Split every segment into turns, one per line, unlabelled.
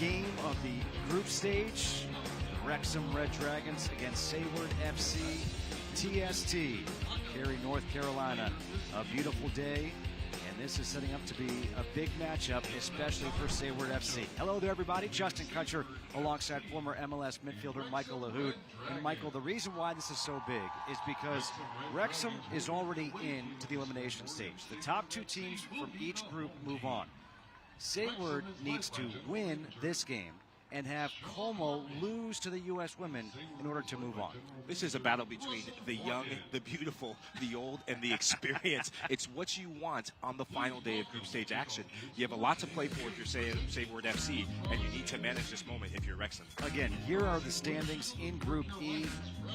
game of the group stage. The Wrexham Red Dragons against Sayward FC TST. Cary, North Carolina. A beautiful day. And this is setting up to be a big matchup, especially for Sayward FC. Hello there, everybody. Justin Kutcher alongside former MLS midfielder Michael Lahoud. And Michael, the reason why this is so big is because Wrexham is already into the elimination stage. The top two teams from each group move on. Sayward needs to win this game and have Como lose to the U.S. women in order to move on.
This is a battle between the young, the beautiful, the old, and the experienced. It's what you want on the final day of group stage action. You have a lot to play for if you're Sayward FC, and you need to manage this moment if you're Wrexham.
Again, here are the standings in Group E.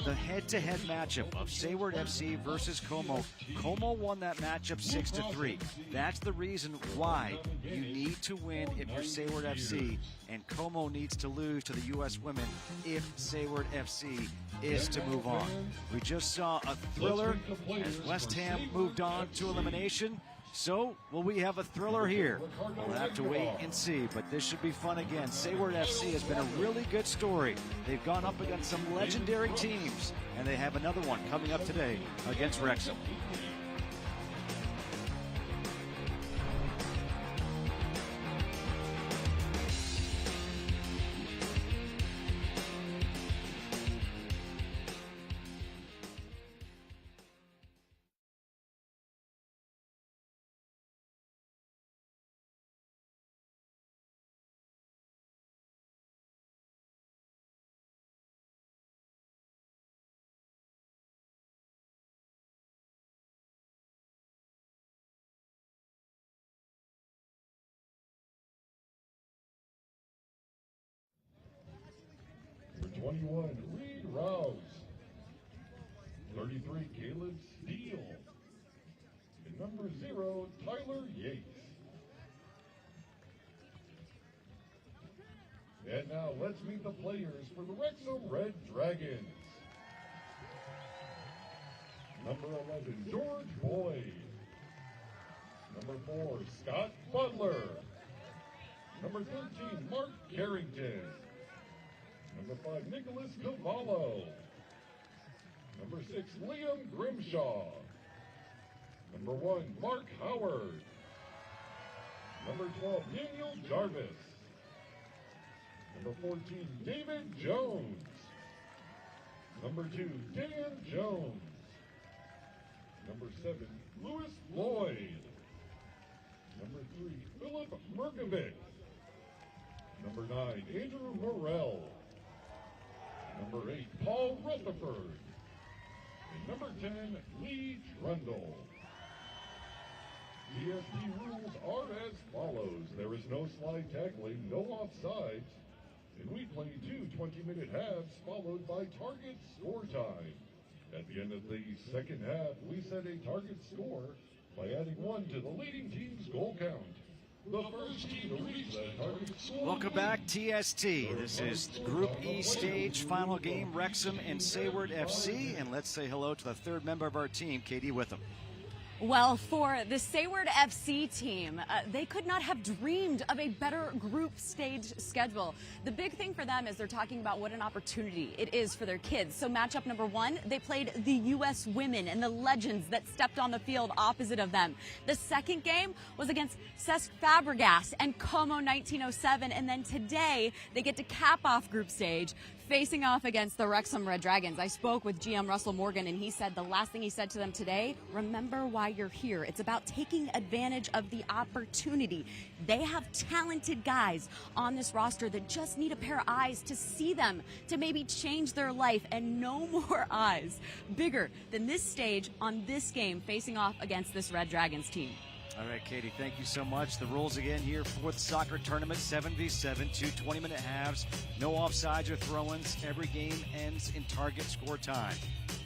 The head-to-head matchup of Sayward FC versus Como. Como won that matchup 6-3. That's the reason why you need to win if you're Sayward FC, and Como needs to lose to the U.S. women if Sayward FC is to move on. We just saw a thriller as West Ham moved on to elimination. So, will we have a thriller here? We'll have to wait and see, but this should be fun again. Sayward FC has been a really good story. They've gone up against some legendary teams, and they have another one coming up today against Wrexham.
Number 21, Reed Rouse. 33, Caleb Steele. And number 0, Tyler Yates. And now let's meet the players for the Wrexham Red Dragons. Number 11, George Boyd. Number 4, Scott Butler. Number 13, Mark Carrington. Number 5, Nicholas Cavallo. Number 6, Liam Grimshaw. Number 1, Mark Howard. Number 12, Daniel Jarvis. Number 14, David Jones. Number 2, Dan Jones. Number 7, Lewis Lloyd. Number 3, Philip Merkovic. Number 9, Andrew Morrell. Number 8, Paul Rutherford. And number 10, Lee Trundle. TST rules are as follows. There is no slide tackling, no offsides, and we play 2 20-minute halves followed by target score time. At the end of the second half, we set a target score by adding 1 to the leading team's goal count. The first team to reach that target score.
Welcome back, TST. This is the Group E stage final game, Wrexham and Sayward FC. And let's say hello to the third member of our team, Katie Witham.
Well, for the Sayward FC team, they could not have dreamed of a better group stage schedule. The big thing for them is they're talking about what an opportunity it is for their kids. So matchup number 1, they played the U.S. women and the legends that stepped on the field opposite of them. The second game was against Cesc Fabregas and Como 1907. And then today, they get to cap off group stage, facing off against the Wrexham Red Dragons. I spoke with GM Russell Morgan, and he said the last thing he said to them today, remember why you're here. It's about taking advantage of the opportunity. They have talented guys on this roster that just need a pair of eyes to see them, to maybe change their life, and no more eyes bigger than this stage on this game facing off against this Red Dragons team.
All right, Katie, thank you so much. The rules again here, fourth soccer tournament, 7v7, 2 20-minute halves, no offsides or throw-ins. Every game ends in target score time.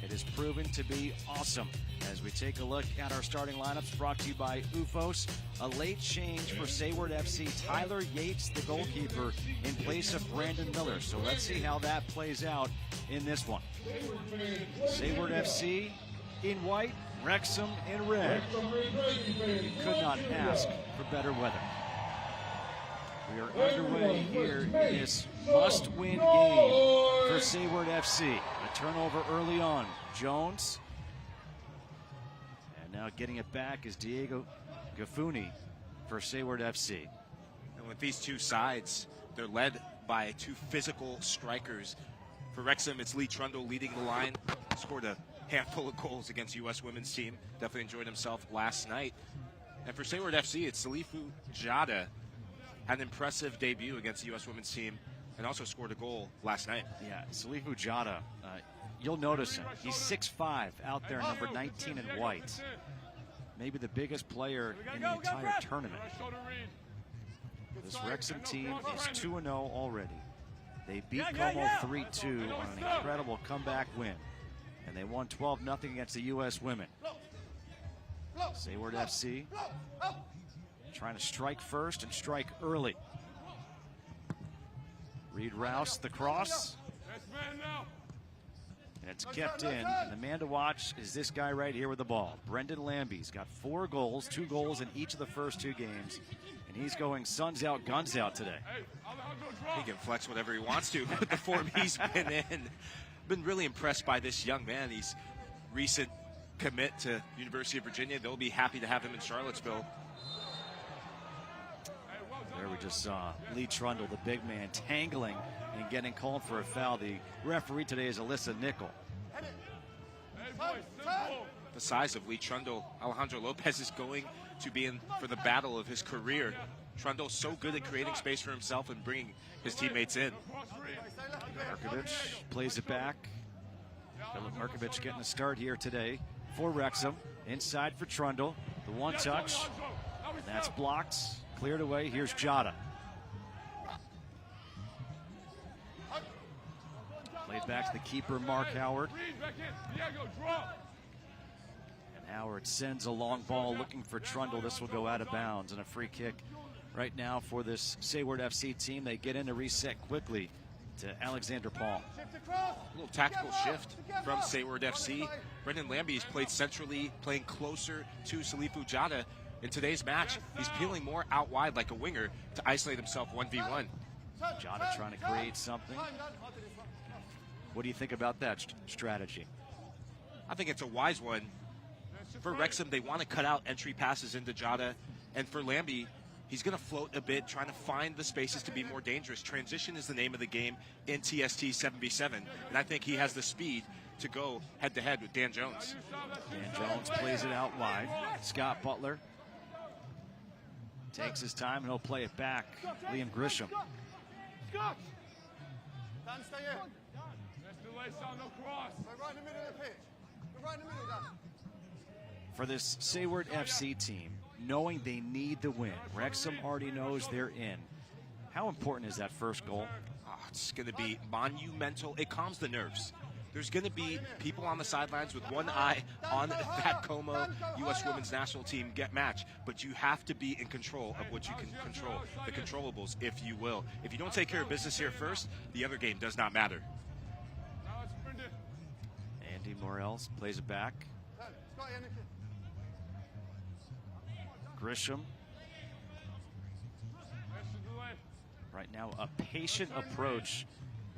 It has proven to be awesome. As we take a look at our starting lineups, brought to you by UFOS, a late change for Sayward FC, Tyler Yates, the goalkeeper, in place of Brandon Miller. So let's see how that plays out in this one. Sayward FC in white, Wrexham in red. You could not ask for better weather. We are underway here in this must-win game for Sayward FC. A turnover early on. Jones. And now getting it back is Diego Gafuni for Sayward FC.
And with these two sides, they're led by two physical strikers. For Wrexham, it's Lee Trundle leading the line. Scored a handful of goals against U.S. women's team. Definitely enjoyed himself last night. And for Sayward FC, it's Salifu Jada. Had an impressive debut against the U.S. women's team and also scored a goal last night.
Yeah, Salifu Jada, you'll notice him. He's 6'5", out there, number 19 in white. Maybe the biggest player in the entire tournament. This Wrexham team is 2-0 already. They beat Como 3-2 on an incredible comeback win. And they won 12-0 against the U.S. women. Sayward FC trying to strike first and strike early. Reed Rouse, the cross. And it's kept in. And the man to watch is this guy right here with the ball. Brendan Lambie's got 4 goals, 2 goals in each of the first 2 games. And he's going suns out, guns out today.
He can flex whatever he wants to with the form he's been in. Been really impressed by this young man. He's recent commit to University of Virginia. They'll be happy to have him in Charlottesville.
There we just saw Lee Trundle, the big man, tangling and getting called for a foul. The referee today is Alyssa Nickel.
The size of Lee Trundle, Alejandro Lopez is going to be in for the battle of his career. Trundle's so good at creating space for himself and bringing his teammates in.
Markovic plays it back. Filip Markovic getting a start here today for Wrexham. Inside for Trundle. The one touch. And that's blocked. Cleared away. Here's Jada. Played back to the keeper, Mark Howard. And Howard sends a long ball looking for Trundle. This will go out of bounds, and a free kick right now for this Sayward FC team. They get in to reset quickly to Alexander Paul.
A little tactical shift from Sayward FC. Brendan Lambie's played centrally, playing closer to Salifu Jada. In today's match, he's peeling more out wide like a winger to isolate himself 1v1.
Jada trying to create something. What do you think about that strategy?
I think it's a wise one. For Wrexham, they want to cut out entry passes into Jada. And for Lambie, he's going to float a bit, trying to find the spaces to be more dangerous. Transition is the name of the game in TST 7v7. And I think he has the speed to go head-to-head with Dan Jones.
Dan Jones plays it out wide. Scott Butler takes his time, and he'll play it back. Liam Grisham. For this Sayward FC team, knowing they need the win, Wrexham already knows they're in. How important is that first goal?
Oh, it's going to be monumental. It calms the nerves. There's going to be people on the sidelines with one eye on that Como U.S. women's national team match, but you have to be in control of what you can control, the controllables, if you will. If you don't take care of business here first, the other game does not matter.
Andy Morels plays it back. Grisham. Right now, a patient approach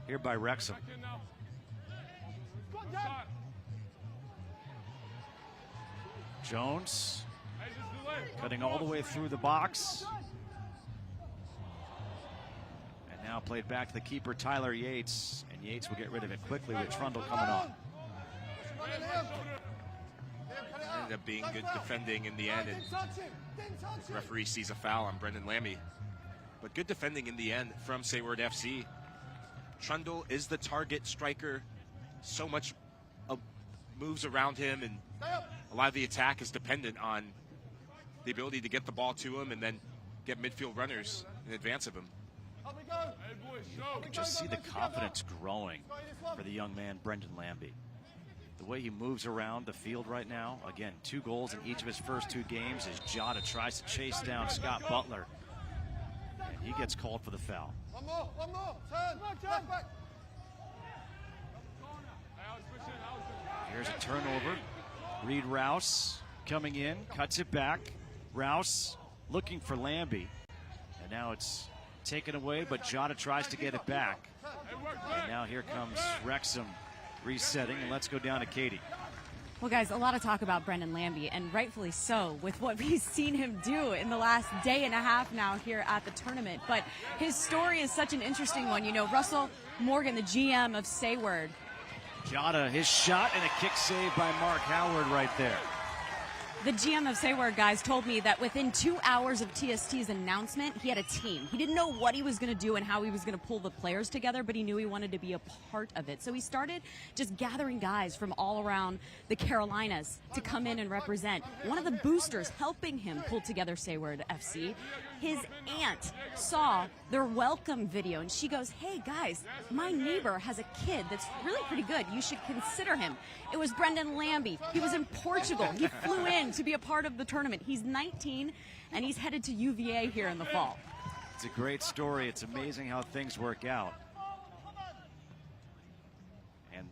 here by Wrexham. Jones cutting all the way through the box. And now played back to the keeper, Tyler Yates. And Yates will get rid of it quickly with Trundle coming on.
Ended up being good defending in the end. And the referee sees a foul on Brendan Lambie. But good defending in the end from Sayward FC. Trundle is the target striker. So much moves around him, and a lot of the attack is dependent on the ability to get the ball to him and then get midfield runners in advance of him.
You can just see the confidence growing for the young man, Brendan Lambie. The way he moves around the field right now, again, 2 goals in each of his first 2 games as Jada tries to chase down Scott Butler. And he gets called for the foul.
One more, turn, back.
Here's a turnover. Reed Rouse coming in, cuts it back. Rouse looking for Lambie. And now it's taken away, but Jada tries to get it back. And now here comes Wrexham resetting, and let's go down to Katie.
Well, guys, a lot of talk about Brendan Lambie, and rightfully so, with what we've seen him do in the last day and a half now here at the tournament. But his story is such an interesting one. You know, Russell Morgan, the GM of Sayward.
Jada, his shot, and a kick save by Mark Howard right there.
The GM of Sayward, guys, told me that within 2 hours of TST's announcement, he had a team. He didn't know what he was going to do and how he was going to pull the players together, but he knew he wanted to be a part of it. So he started just gathering guys from all around the Carolinas to come in and represent. One of the boosters helping him pull together Sayward FC, his aunt saw their welcome video, and she goes, "Hey, guys, my neighbor has a kid that's really pretty good. You should consider him." It was Brendan Lambie. He was in Portugal. He flew in to be a part of the tournament. He's 19, and he's headed to UVA here in the fall.
It's a great story. It's amazing how things work out. And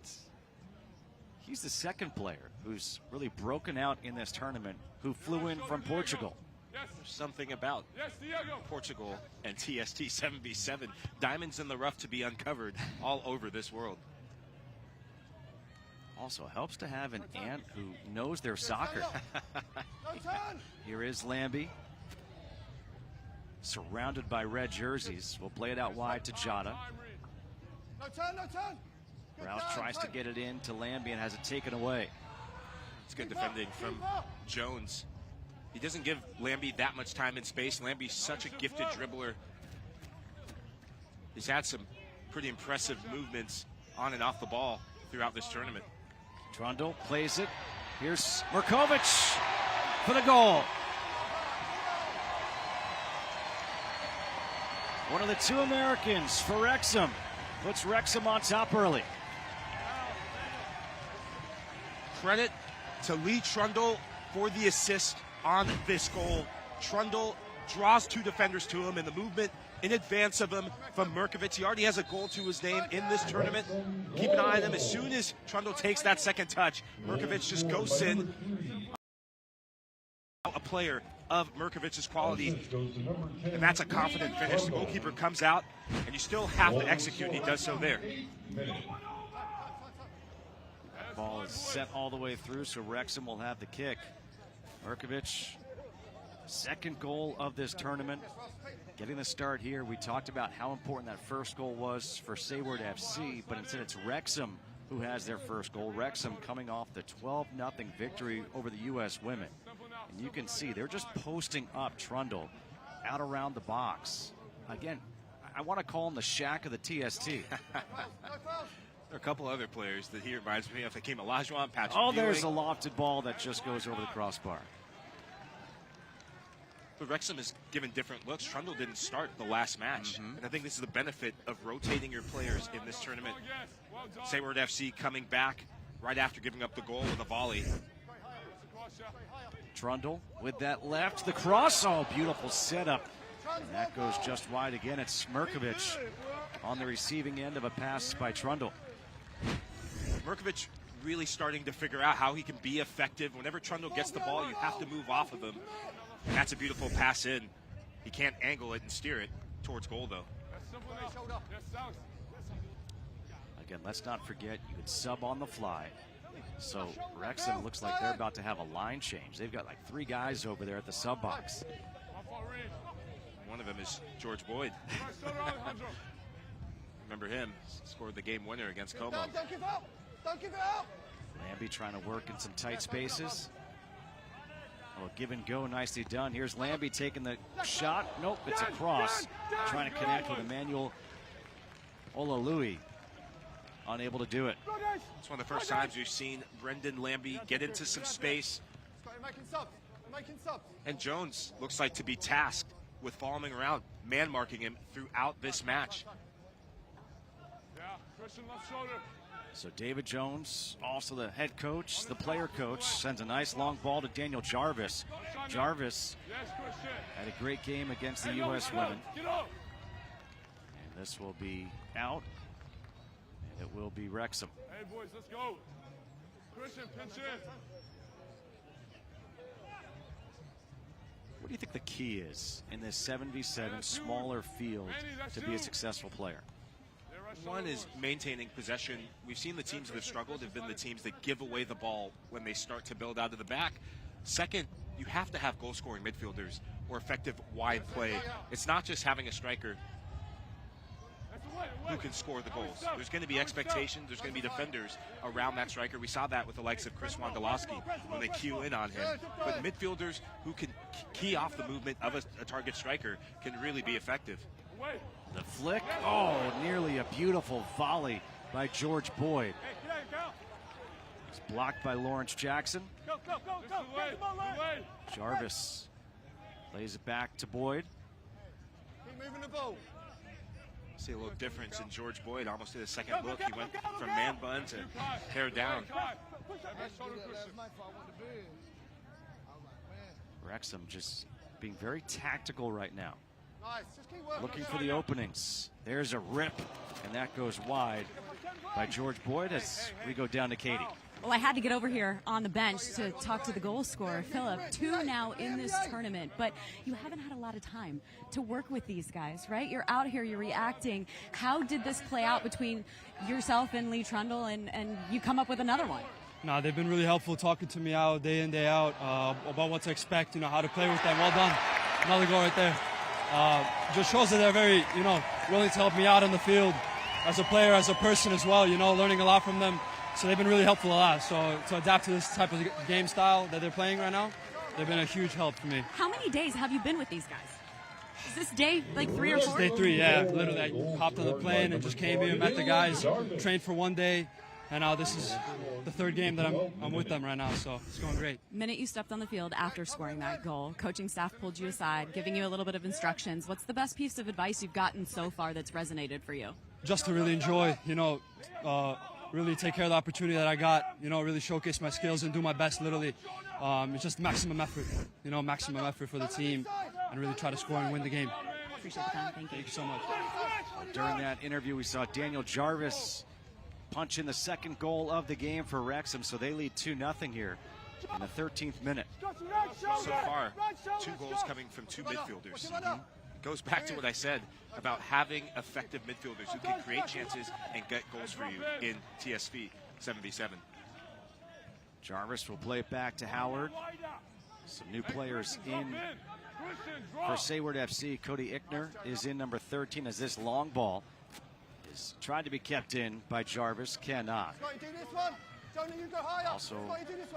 he's the second player who's really broken out in this tournament who flew in from Portugal.
There's something about Portugal and TST 7v7. Diamonds in the rough to be uncovered all over this world.
Also helps to have an aunt who knows their soccer. Here is Lambie, surrounded by red jerseys. We'll play it out wide to Jada.
No turn, no turn.
Rouse tries to get it in to Lambie and has it taken away.
It's good defending from Jones. He doesn't give Lambie that much time and space. Lambie's such a gifted dribbler. He's had some pretty impressive movements on and off the ball throughout this tournament.
Trundle plays it. Here's Murkovic for the goal. One of the two Americans for Wrexham puts Wrexham on top early.
Credit to Lee Trundle for the assist on this goal. Trundle draws two defenders to him, and the movement in advance of him from Murkovic. He already has a goal to his name in this tournament. Keep an eye on him. As soon as Trundle takes that second touch, Murkovic just goes in. A player of Murkovic's quality, and that's a confident finish. The goalkeeper comes out, and you still have to execute, and he does so there.
Ball is set all the way through, so Wrexham will have the kick. Murkovic, second goal of this tournament. Getting the start here. We talked about how important that first goal was for Sayward FC, but instead it's Wrexham who has their first goal. Wrexham coming off the 12-0 victory over the U.S. women. And you can see they're just posting up Trundle out around the box. Again, I want to call him the Shaq of the TST.
There are a couple other players that he reminds me of. Hakeem Olajuwon, Patrick
Oh,
Ewing.
there's a lofted ball that just goes over the crossbar.
But Wrexham is given different looks. Trundle didn't start the last match. And I think this is the benefit of rotating your players in this tournament. Sayward FC coming back right after giving up the goal with a volley.
Trundle with that left, the cross, oh, beautiful setup. And that goes just wide again. It's Murkovic on the receiving end of a pass by Trundle.
Murkovic really starting to figure out how he can be effective. Whenever Trundle gets the ball, you have to move off of him. And that's a beautiful pass in. He can't angle it and steer it towards goal, though.
Again, let's not forget you could sub on the fly. So Wrexham looks like they're about to have a line change. They've got like 3 guys over there at the sub box.
One of them is George Boyd. Remember him, scored the game winner against Como.
Don't give up! Don't give it up!
Lambie trying to work in some tight spaces. Oh, give and go, nicely done. Here's Lambie taking the shot. Nope, it's a cross. Trying to connect with Emmanuel Olalui. Unable to do it.
It's one of the first times we've seen Brendan Lambie get into some space.
Making subs.
And Jones looks like to be tasked with following around, man-marking him throughout this match.
So David Jones, also the head coach, the player coach, sends a nice long ball to Daniel Jarvis. Jarvis had a great game against the U.S. women. And this will be out. And it will be Wrexham.
Hey, boys, let's go. Christian, pinch in.
What do you think the key is in this 7v7 smaller field to be a successful player?
One is maintaining possession. We've seen the teams that have struggled have been the teams that give away the ball when they start to build out of the back. Second, you have to have goal-scoring midfielders or effective wide play. It's not just having a striker who can score the goals. There's going to be expectations. There's going to be defenders around that striker. We saw that with the likes of Chris Wondolowski when they cue in on him. But midfielders who can key off the movement of a target striker can really be effective.
The flick, oh, nearly a beautiful volley by George Boyd. It's blocked by Lawrence Jackson. Jarvis lays it back to Boyd.
Keep moving the ball.
See a little difference in George Boyd. Almost did a second look. He went from man bun to hair down.
Wrexham just being very tactical right now.
Nice. Just keep working.
Looking for the openings. There's a rip, and that goes wide by George Boyd as we go down to Katie.
Well, I had to get over here on the bench to talk to the goal scorer, Philip. 2 now in this tournament, but you haven't had a lot of time to work with these guys, right? You're out here, you're reacting. How did this play out between yourself and Lee Trundle, and you come up with another one?
No, they've been really helpful talking to me out day in, day out about what to expect, how to play with them. Well done. Another goal right there. Just shows that they're very, willing to help me out on the field as a player, as a person as well, learning a lot from them. So they've been really helpful a lot. So to adapt to this type of game style that they're playing right now, they've been a huge help for me.
How many days have you been with these guys? Is this day 3 or 4?
This is day 3, yeah. Literally, I hopped on the plane and just came here, met the guys, trained for 1 day, and now this is the 3rd game that I'm with them right now, so it's going great.
The minute you stepped on the field after scoring that goal, coaching staff pulled you aside, giving you a little bit of instructions. What's the best piece of advice you've gotten so far that's resonated for you?
Just to really enjoy, really take care of the opportunity that I got, really showcase my skills and do my best, literally. It's just maximum effort, maximum effort for the team and really try to score and win the game.
Appreciate the time. Thank you.
Thank you so much.
During that interview, we saw Daniel Jarvis punch in the 2nd goal of the game for Wrexham, so they lead 2-0 here in the 13th minute.
So far, 2 goals coming from 2 midfielders. Goes back to what I said about having effective midfielders who can create chances and get goals for you in TST 7v7.
Jarvis will play it back to Howard. Some new players in for Sayward FC. Cody Ickner is in number 13 as this long ball is tried to be kept in by Jarvis. Cannot. Also,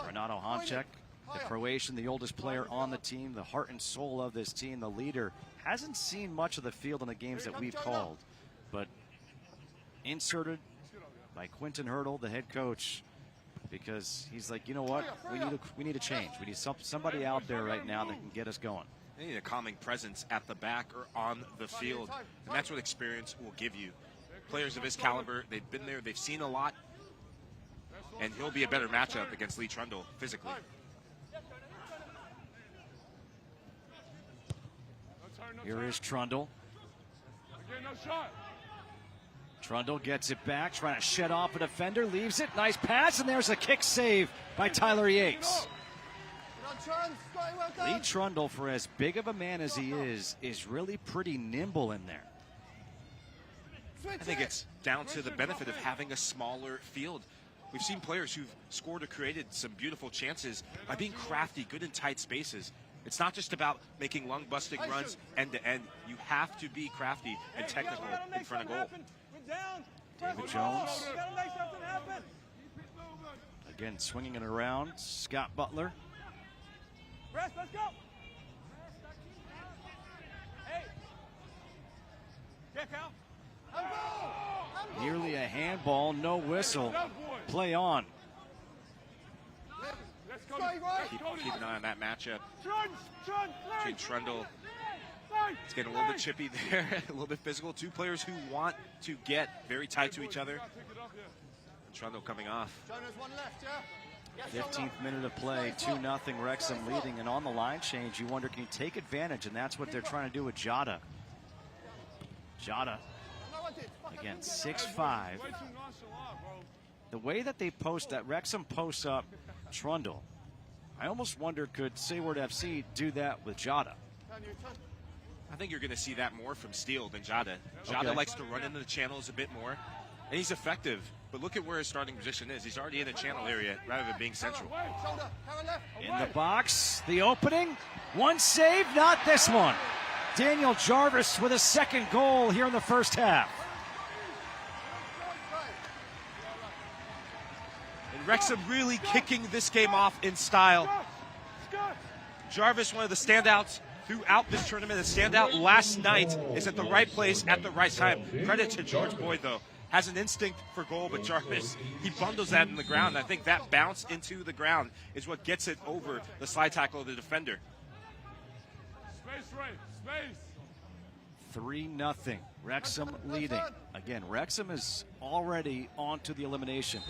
Renato Hanček, the Croatian, the oldest player on the team, the heart and soul of this team, the leader. Hasn't seen much of the field in the games that we've called, but inserted by Quentin Hurdle, the head coach, because he's like, you know what, we need a change. We need somebody out there right now that can get us going.
They need a calming presence at the back or on the field, and that's what experience will give you. Players of his caliber, they've been there, they've seen a lot, and he'll be a better matchup against Lee Trundle physically.
Here is Trundle. Trundle gets it back, trying to shed off a defender, leaves it, nice pass, and there's a kick save by Tyler Yates. Lee Trundle, for as big of a man as he is really pretty nimble in there.
I think it's down to the benefit of having a smaller field. We've seen players who've scored or created some beautiful chances by being crafty, good in tight spaces. It's not just about making lung-busting runs end-to-end. You have to be crafty and technical in front of goal.
David Jones. Again, swinging it around. Scott Butler.
Let's go. Hey. Get Cal.
Nearly a handball, no whistle. Play on.
Keep an eye on that matchup between Trundle. It's getting a little bit chippy there, a little bit physical. 2 players who want to get very tight to each other. And Trundle coming off.
15th minute of play, 2-0 Wrexham leading, and on the line change, you wonder, can you take advantage? And that's what they're trying to do with Jota. Jota, again, 6'5". The way that they post, that Wrexham posts up Trundle, I almost wonder, could Sayward FC do that with Jada?
I think you're going to see that more from Steele than Jada. Jada likes to run into the channels a bit more, and he's effective. But look at where his starting position is. He's already in the channel area rather than being central.
In the box, the opening. One save, not this one. Daniel Jarvis with a second goal here in the first half.
And Wrexham really kicking this game off in style. Jarvis, one of the standouts throughout this tournament, the standout last night, is at the right place at the right time. Credit to George Boyd, though. Has an instinct for goal, but Jarvis, he bundles that in the ground. I think that bounce into the ground is what gets it over the slide tackle of the defender.
Space.
3-0. Wrexham leading. Again, Wrexham is already on to the elimination.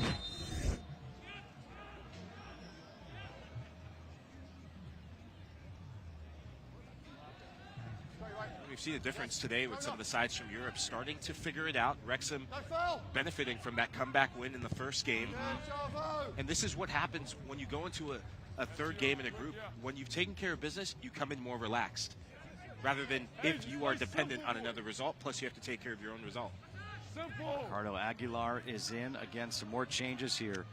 We've seen a difference today with some of the sides from Europe starting to figure it out. Wrexham benefiting from that comeback win in the first game. And this is what happens when you go into a third game in a group. When you've taken care of business, you come in more relaxed, rather than if you are dependent on another result, plus you have to take care of your own result.
Ricardo Aguilar is in. Again, some more changes here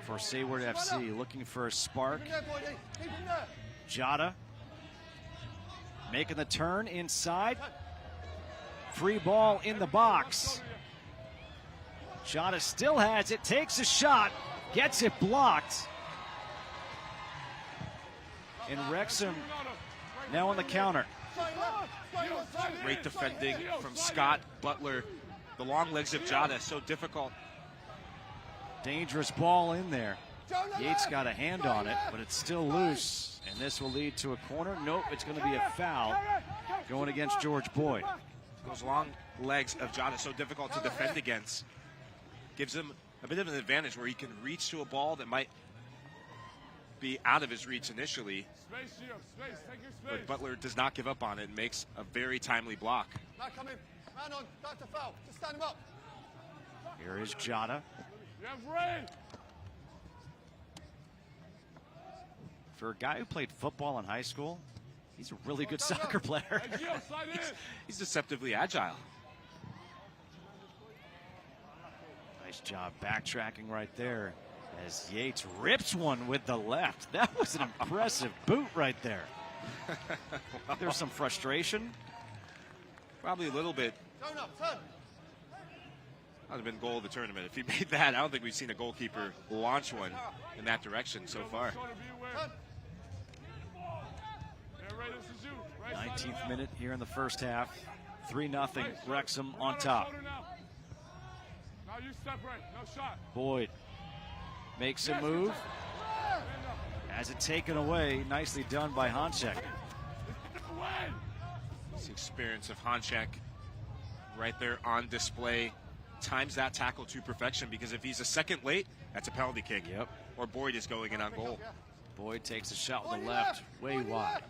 for Sayward FC. Looking for a spark. Jada making the turn inside. Free ball in the box. Jada still has it, takes a shot, gets it blocked. And Wrexham now on the counter.
Great defending from Scott Butler. The long legs of Jada, so difficult.
Dangerous ball in there. Yates got a hand on it, but it's still loose. And this will lead to a corner. Nope, it's going to be a foul going against George Boyd.
Those long legs of Jada, so difficult to defend against. Gives him a bit of an advantage where he can reach to a ball that might be out of his reach initially. But Butler does not give up on it and makes a very timely block.
Here is Jada. For a guy who played football in high school, he's a really good soccer player.
He's deceptively agile.
Nice job backtracking right there as Yates rips one with the left. That was an impressive boot right there. There's some frustration.
Probably a little bit. That would have been goal of the tournament. If he made that, I don't think we've seen a goalkeeper launch one in that direction so far.
19th minute here in the first half. 3-0, Wrexham on top. Boyd makes a move. Has it taken away. Nicely done by Honchek.
It's the experience of Honchek right there on display. Times that tackle to perfection, because if he's a second late, that's a penalty kick.
Yep.
Or Boyd is going in on goal.
Boyd takes a shot with the left, way wide.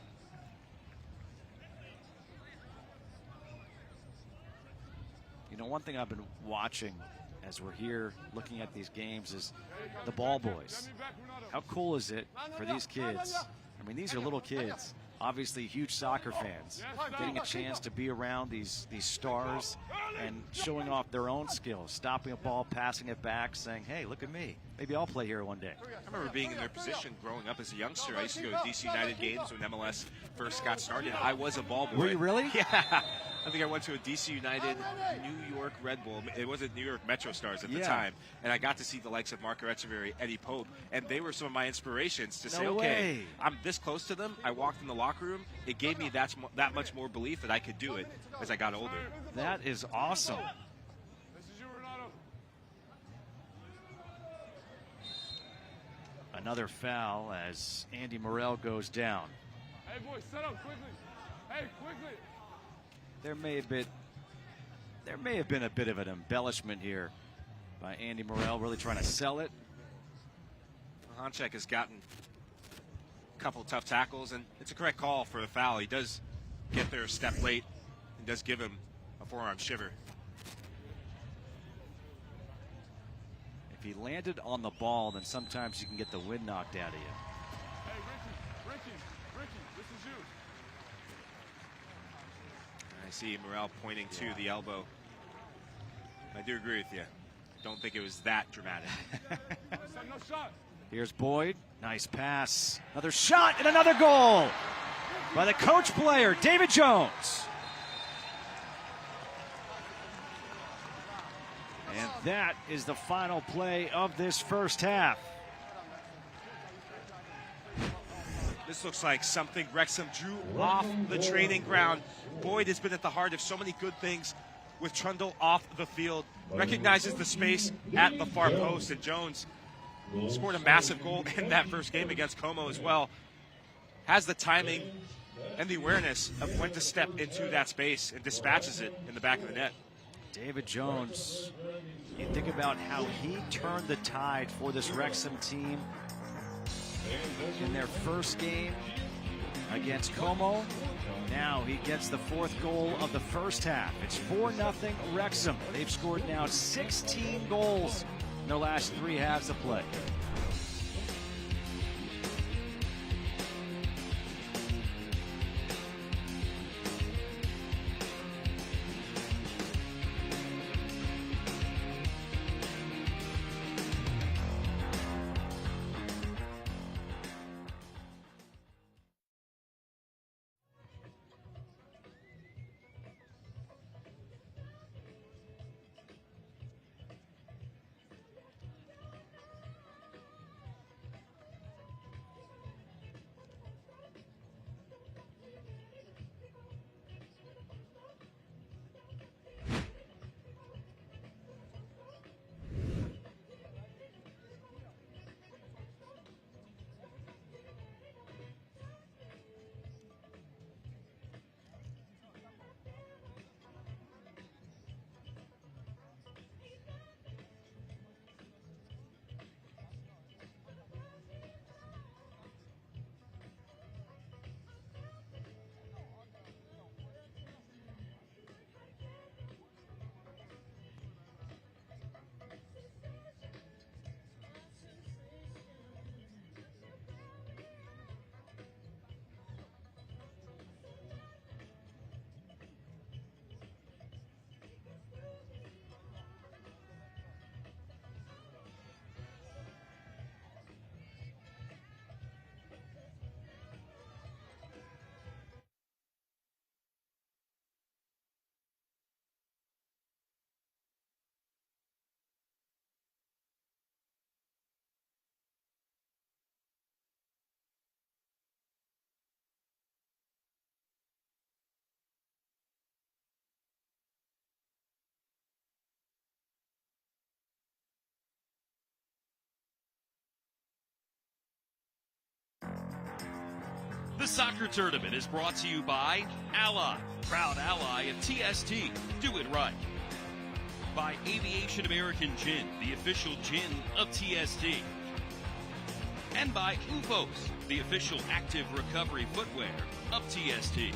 You know, one thing I've been watching as we're here looking at these games is the ball boys. How cool is it for these kids? I mean, these are little kids, obviously huge soccer fans, getting a chance to be around these stars and showing off their own skills, stopping a ball, passing it back, saying, hey, look at me. Maybe I'll play here one day.
I remember being in their position growing up as a youngster. I used to go to DC United games when MLS first got started. I was a ball boy.
Were you really?
Yeah. I think I went to a DC United New York Red Bull. It wasn't New York Metro Stars at the time. And I got to see the likes of Marco Echeverry, Eddie Pope, and they were some of my inspirations to say, okay, I'm this close to them. I walked in the locker room. It gave me that much more belief that I could do it as I got older.
That is awesome. Another foul as Andy Morrell goes down.
Hey, boys, set up quickly. Hey, quickly.
There may have been a bit of an embellishment here by Andy Morrell, really trying to sell it.
Honchek has gotten a couple tough tackles, and it's a correct call for the foul. He does get there a step late and does give him a forearm shiver.
If he landed on the ball, then sometimes you can get the wind knocked out of you.
Hey, Richie, this is you.
I see Morel pointing to the elbow. I do agree with you. Don't think it was that dramatic.
No shot.
Here's Boyd. Nice pass. Another shot and another goal by the coach player, David Jones. And that is the final play of this first half.
This looks like something Wrexham drew off the training ground. Boyd has been at the heart of so many good things with Trundle off the field. Recognizes the space at the far post, and Jones scored a massive goal in that first game against Como as well. Has the timing and the awareness of when to step into that space and dispatches it in the back of the net.
David Jones, you think about how he turned the tide for this Wrexham team in their first game against Como. Now he gets the fourth goal of the first half. It's 4-0 Wrexham. They've scored now 16 goals in their last 3 halves of play.
The soccer tournament is brought to you by Ally, proud ally of TST. Do it right. By Aviation American Gin, the official gin of TST. And by UFOS, the official active recovery footwear of TST.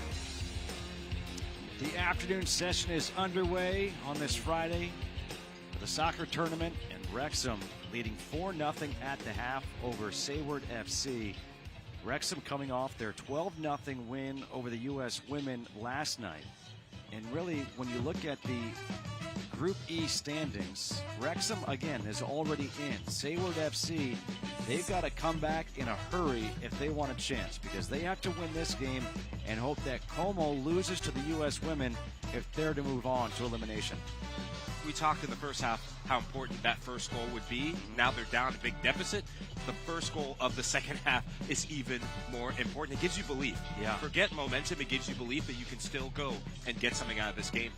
The afternoon session is underway on this Friday for the soccer tournament, and Wrexham leading 4-0 at the half over Sayward FC. Wrexham coming off their 12-0 win over the U.S. women last night. And really, when you look at the Group E standings, Wrexham, again, is already in. Sayward FC, they've got to come back in a hurry if they want a chance, because they have to win this game and hope that Como loses to the U.S. women if they're to move on to elimination.
We talked in the first half how important that first goal would be. Now they're down a big deficit. The first goal of the second half is even more important. It gives you belief.
Yeah.
Forget momentum. It gives you belief that you can still go and get something out of this game.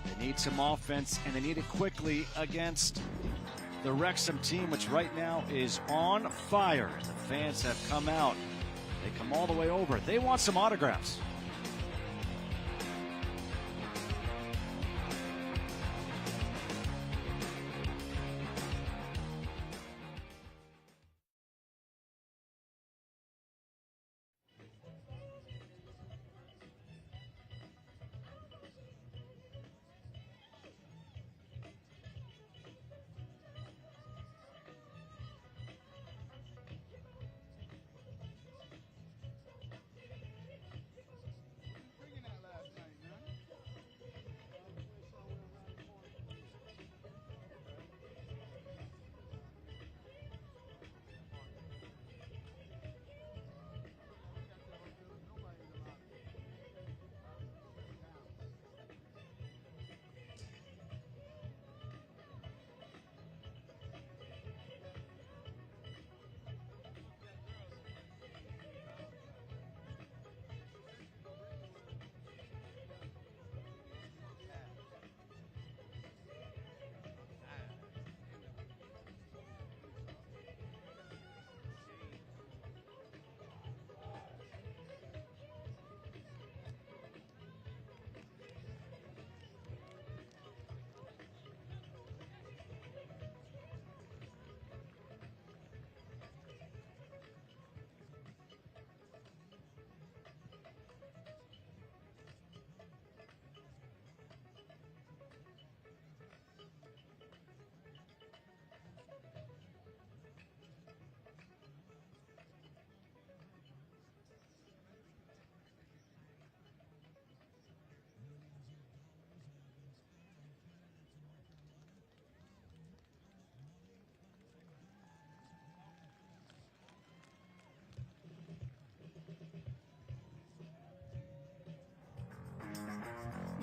They need some offense, and they need it quickly against the Wrexham team, which right now is on fire. The fans have come out. They come all the way over. They want some autographs.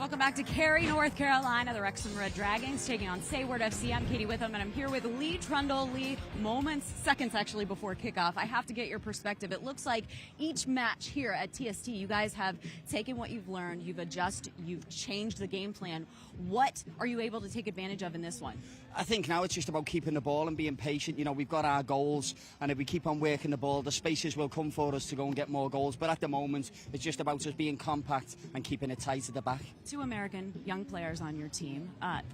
Welcome back to Cary, North Carolina. The Wrexham Red Dragons taking on Sayward FC. I'm Katie Witham, and I'm here with Lee Trundle. Lee, seconds actually before kickoff. I have to get your perspective. It looks like each match here at TST, you guys have taken what you've learned, you've adjusted, you've changed the game plan. What are you able to take advantage of in this one?
I think now it's just about keeping the ball and being patient. You know, we've got our goals, and if we keep on working the ball, the spaces will come for us to go and get more goals. But at the moment, it's just about us being compact and keeping it tight at the back.
2 American young players on your team.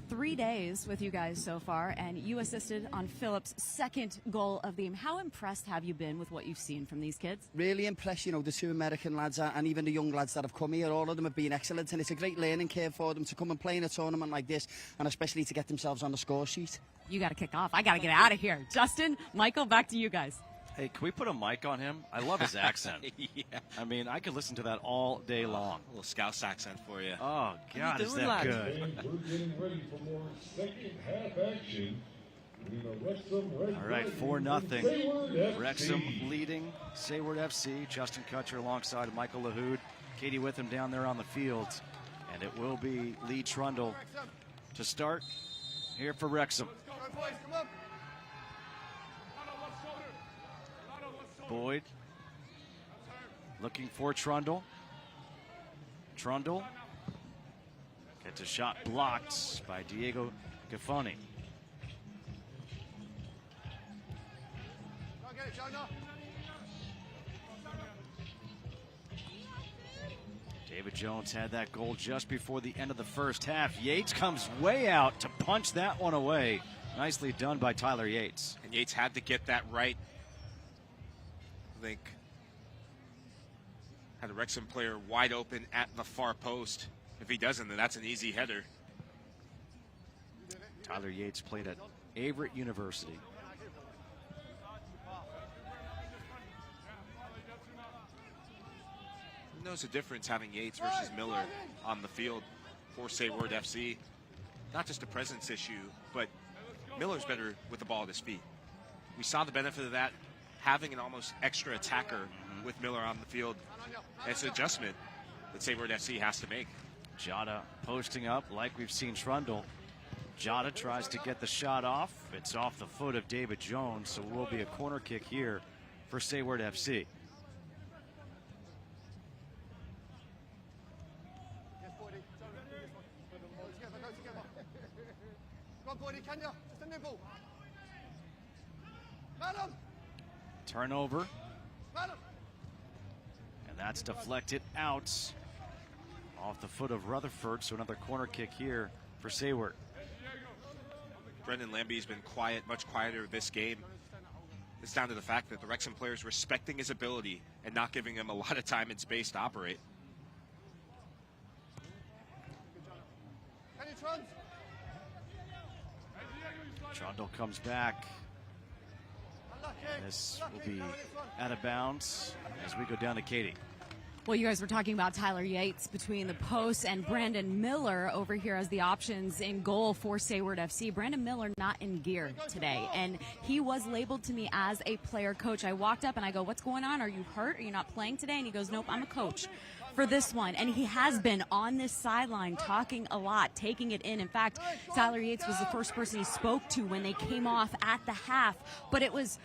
3 days with you guys so far, and you assisted on Philip's second goal of the game. How impressed have you been with what you've seen from these kids?
Really impressed, you know, the 2 American lads and even the young lads that have come here. All of them have been excellent, and it's a great learning curve for them to come and play in a tournament like this, and especially to get themselves on the score sheet.
You got to kick off. I got to get out of here. Justin, Michael, back to you guys.
Hey, can we put a mic on him? I love his accent.
Yeah.
I mean, I could listen to that all day long.
A little Scouse accent for you.
Oh, God, is
doing,
that
lad?
good.
And we're getting ready for more second half action. The Wrexham Red
All right,
Dragons
4-0.
Sayward FC.
Wrexham leading Sayward FC. Justin Kutcher alongside Michael Lahoud. Katie Witham down there on the field. And it will be Lee Trundle to start here for Wrexham. Boyd looking for Trundle. Trundle gets a shot blocked by Diego Gaffoni. David Jones had that goal just before the end of the first half. Yates comes way out to punch that one away. Nicely done by Tyler Yates.
And Yates had to get that right. I think had a Wrexham player wide open at the far post. If he doesn't, then that's an easy header.
Tyler Yates played at Averett University.
Who knows the difference having Yates versus Miller on the field for Sayward FC? Not just a presence issue, but Miller's better with the ball at his feet. We saw the benefit of that, having an almost extra attacker with Miller on the field. It's an adjustment that Sayward FC has to make.
Jota posting up like we've seen Trundle. Jota tries to get the shot off. It's off the foot of David Jones, so it will be a corner kick here for Sayward FC. Turnover. And that's deflected out off the foot of Rutherford, so another corner kick here for Sayward.
Brendan Lambie's been quiet, much quieter this game. It's down to the fact that the Wrexham players respecting his ability and not giving him a lot of time and space to operate.
Trundle comes back. And this will be out of bounds as we go down to Katie.
Well, you guys were talking about Tyler Yates between the posts and Brandon Miller over here as the options in goal for Sayward FC. Brandon Miller not in gear today, and he was labeled to me as a player coach. I walked up and I go, "What's going on? Are you hurt? Are you not playing today?" And he goes, "Nope, I'm a coach for this one." And he has been on this sideline talking a lot, taking it in. In fact, Tyler Yates was the first person he spoke to when they came off at the half, but it was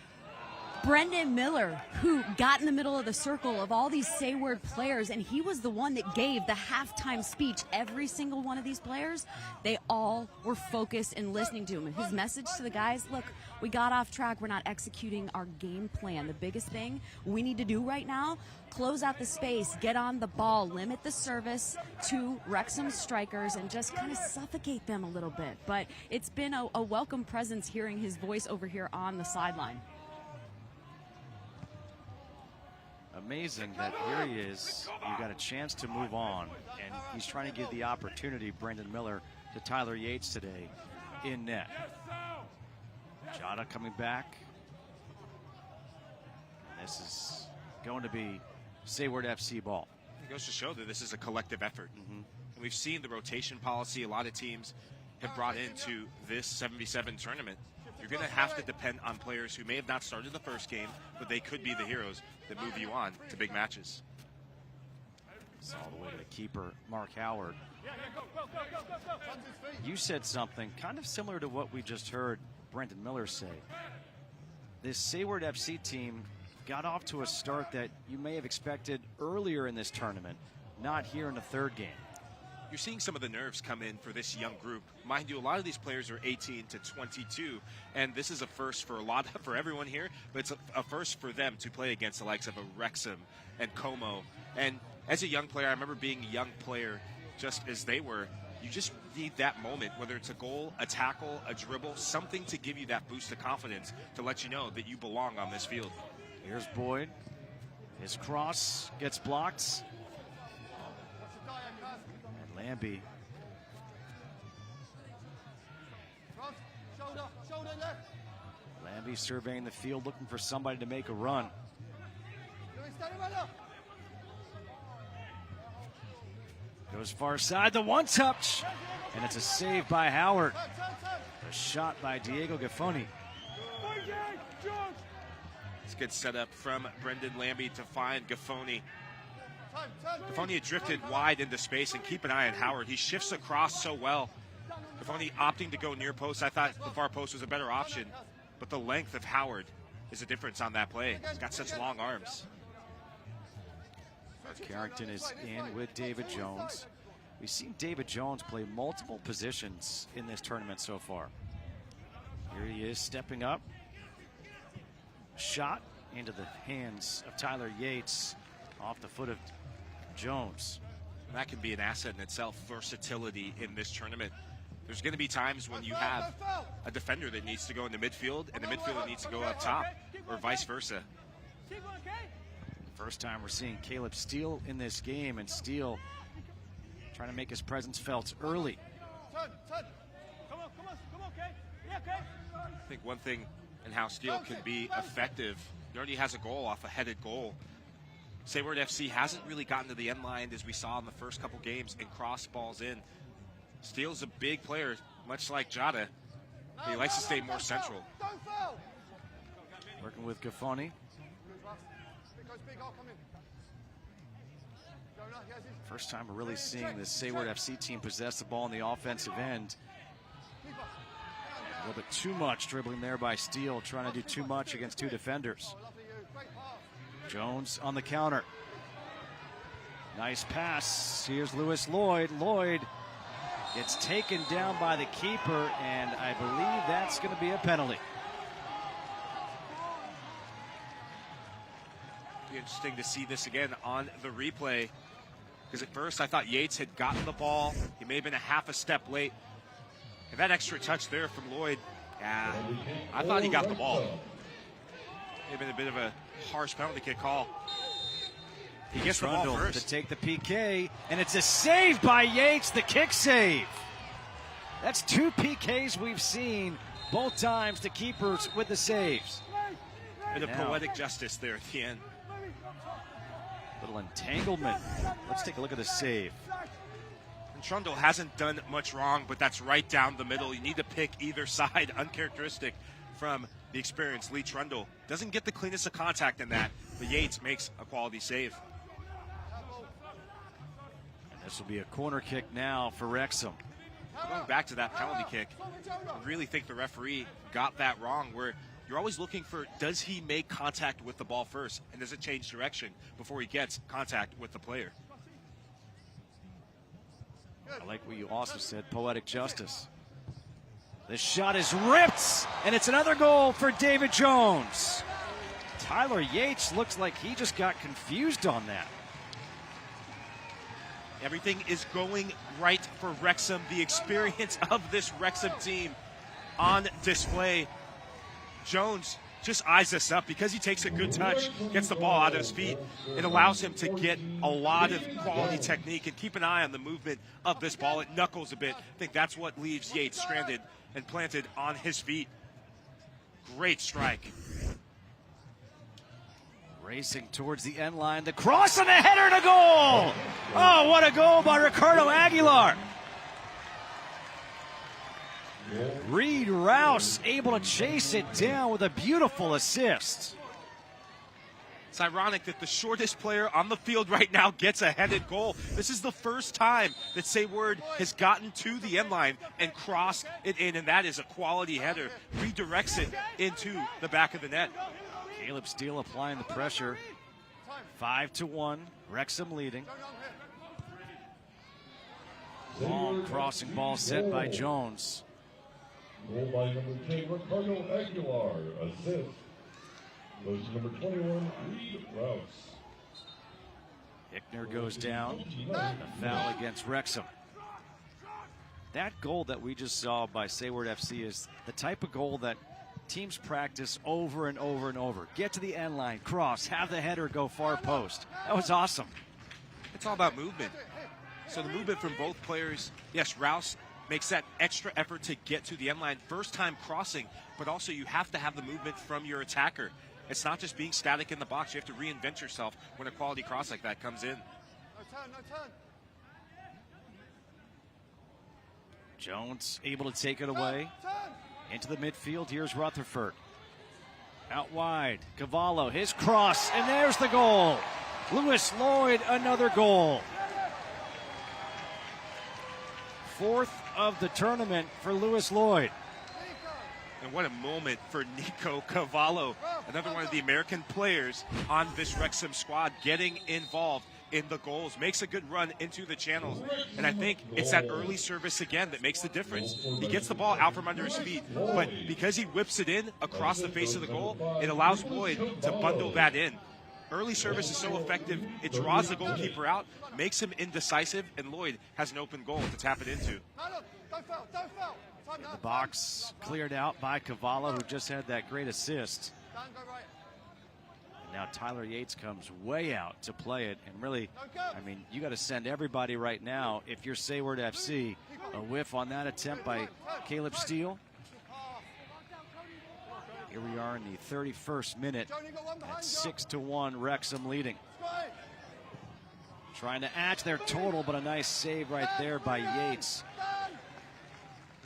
Brendan Miller, who got in the middle of the circle of all these Sayward players, and he was the one that gave the halftime speech. Every single one of these players, they all were focused and listening to him. And his message to the guys, look, we got off track. We're not executing our game plan. The biggest thing we need to do right now, close out the space, get on the ball, limit the service to Wrexham strikers, and just kind of suffocate them a little bit. But it's been a welcome presence hearing his voice over here on the sideline.
Amazing that here he is. You got a chance to move on, and he's trying to give the opportunity, Brandon Miller, to Tyler Yates today in net. Jota coming back. This is going to be Sayward FC ball.
It goes to show that this is a collective effort. And we've seen the rotation policy a lot of teams have brought into this 77 tournament. You're going to have to depend on players who may have not started the first game, but they could be the heroes that move you on to big matches.
It's all the way to the keeper, Mark Howard. You said something kind of similar to what we just heard Brendan Miller say. This Sayward FC team got off to a start that you may have expected earlier in this tournament, not here in the third game.
You're seeing some of the nerves come in for this young group. Mind you, a lot of these players are 18 to 22, and this is a first for for everyone here, but it's a first for them to play against the likes of a Wrexham and Como. And as a young player, I remember being a young player just as they were. You just need that moment, whether it's a goal, a tackle, a dribble, something to give you that boost of confidence to let you know that you belong on this field.
Here's Boyd. His cross gets blocked. And Lambie. Lambie surveying the field, looking for somebody to make a run. Goes far side, the one touch, and it's a save by Howard. A shot by Diego Gaffoni.
It's a good setup from Brendan Lambie to find Gaffoni. Gaffoni had drifted wide into space, and keep an eye on Howard. He shifts across so well. Gaffoni opting to go near post. I thought the far post was a better option, but the length of Howard is a difference on that play. He's got such long arms.
Carrington is in with David Jones. We've seen David Jones play multiple positions in this tournament so far. Here he is stepping up. Shot into the hands of Tyler Yates off the foot of Jones.
And that can be an asset in itself, versatility in this tournament. There's going to be times when you have a defender that needs to go into midfield and the midfielder needs to go up top, or vice versa.
First time we're seeing Caleb Steele in this game, and Steele trying to make his presence felt early.
I think one thing in how Steele can be effective, he already has a goal off a headed goal. Sayward FC hasn't really gotten to the end line as we saw in the first couple games and cross balls in. Steele's a big player, much like Jada. He likes to stay more central.
Working with Gaffoni. First time we're really seeing the Sayward FC team possess the ball in the offensive end. A little bit too much dribbling there by Steele, trying to do too much against two defenders. Jones on the counter. Nice pass. Here's Lewis Lloyd. Lloyd gets taken down by the keeper, and I believe that's going to be a penalty.
Be interesting to see this again on the replay, because at first I thought Yates had gotten the ball. He may have been a half a step late. And that extra touch there from Lloyd, yeah, I thought he got the ball. May have been a bit of a harsh penalty kick call. He gets the ball first
to take the PK, and it's a save by Yates, the kick save. That's two PKs we've seen, both times the keepers with the saves.
Bit of poetic justice there at the end.
Little entanglement. Let's take a look at the save.
And Trundle hasn't done much wrong, but that's right down the middle. You need to pick either side, uncharacteristic from the experienced Lee Trundle. Doesn't get the cleanest of contact in that, but Yates makes a quality save.
And this will be a corner kick now for Wrexham.
Going back to that penalty kick, I really think the referee got that wrong, where you're always looking for, does he make contact with the ball first, and does it change direction before he gets contact with the player?
I like what you also said, poetic justice. The shot is ripped, and it's another goal for David Jones. Tyler Yates looks like he just got confused on that.
Everything is going right for Wrexham. The experience of this Wrexham team on display. Jones just eyes this up because he takes a good touch, gets the ball out of his feet. It allows him to get a lot of quality technique and keep an eye on the movement of this ball. It knuckles a bit. I think that's what leaves Yates stranded and planted on his feet. Great strike.
Racing towards the end line, the cross and the header to goal! Oh, what a goal by Ricardo Aguilar! Reed Rouse able to chase it down with a beautiful assist.
It's ironic that the shortest player on the field right now gets a headed goal. This is the first time that Sayward has gotten to the end line and crossed it in, and that is a quality header. Redirects it into the back of the net.
Caleb Steele applying the pressure. 5-1, Wrexham leading. Long crossing ball set by Jones.
Goal by number 10, Ricardo Aguilar. Assist goes to number 21, Reed Rouse.
Hickner goes down. A foul against Wrexham. That goal that we just saw by Sayward FC is the type of goal that teams practice over and over and over. Get to the end line, cross, have the header go far post. That was awesome.
It's all about movement. So the movement from both players, yes, Rouse makes that extra effort to get to the end line, first time crossing, but also you have to have the movement from your attacker. It's not just being static in the box. You have to reinvent yourself when a quality cross like that comes in.
No turn, no turn.
Jones able to take it away. Into the midfield, here's Rutherford. Out wide, Cavallo, his cross, and there's the goal. Lewis Lloyd, another goal. Fourth of the tournament for Lewis Lloyd.
And what a moment for Nico Cavallo, another one of the American players on this Wrexham squad, getting involved in the goals. Makes a good run into the channels. And I think it's that early service again that makes the difference. He gets the ball out from under his feet, but because he whips it in across the face of the goal, it allows Lloyd to bundle that in. Early service is so effective, it draws the goalkeeper out, makes him indecisive, and Lloyd has an open goal to tap it into.
The box cleared out by Cavallo, who just had that great assist. And now Tyler Yates comes way out to play it. And really, I mean, you got to send everybody right now, if you're Sayward FC, a whiff on that attempt by Caleb Steele. Here we are in the 31st minute at 6-1, Wrexham leading. Trying to add to their total, but a nice save right there by Yates.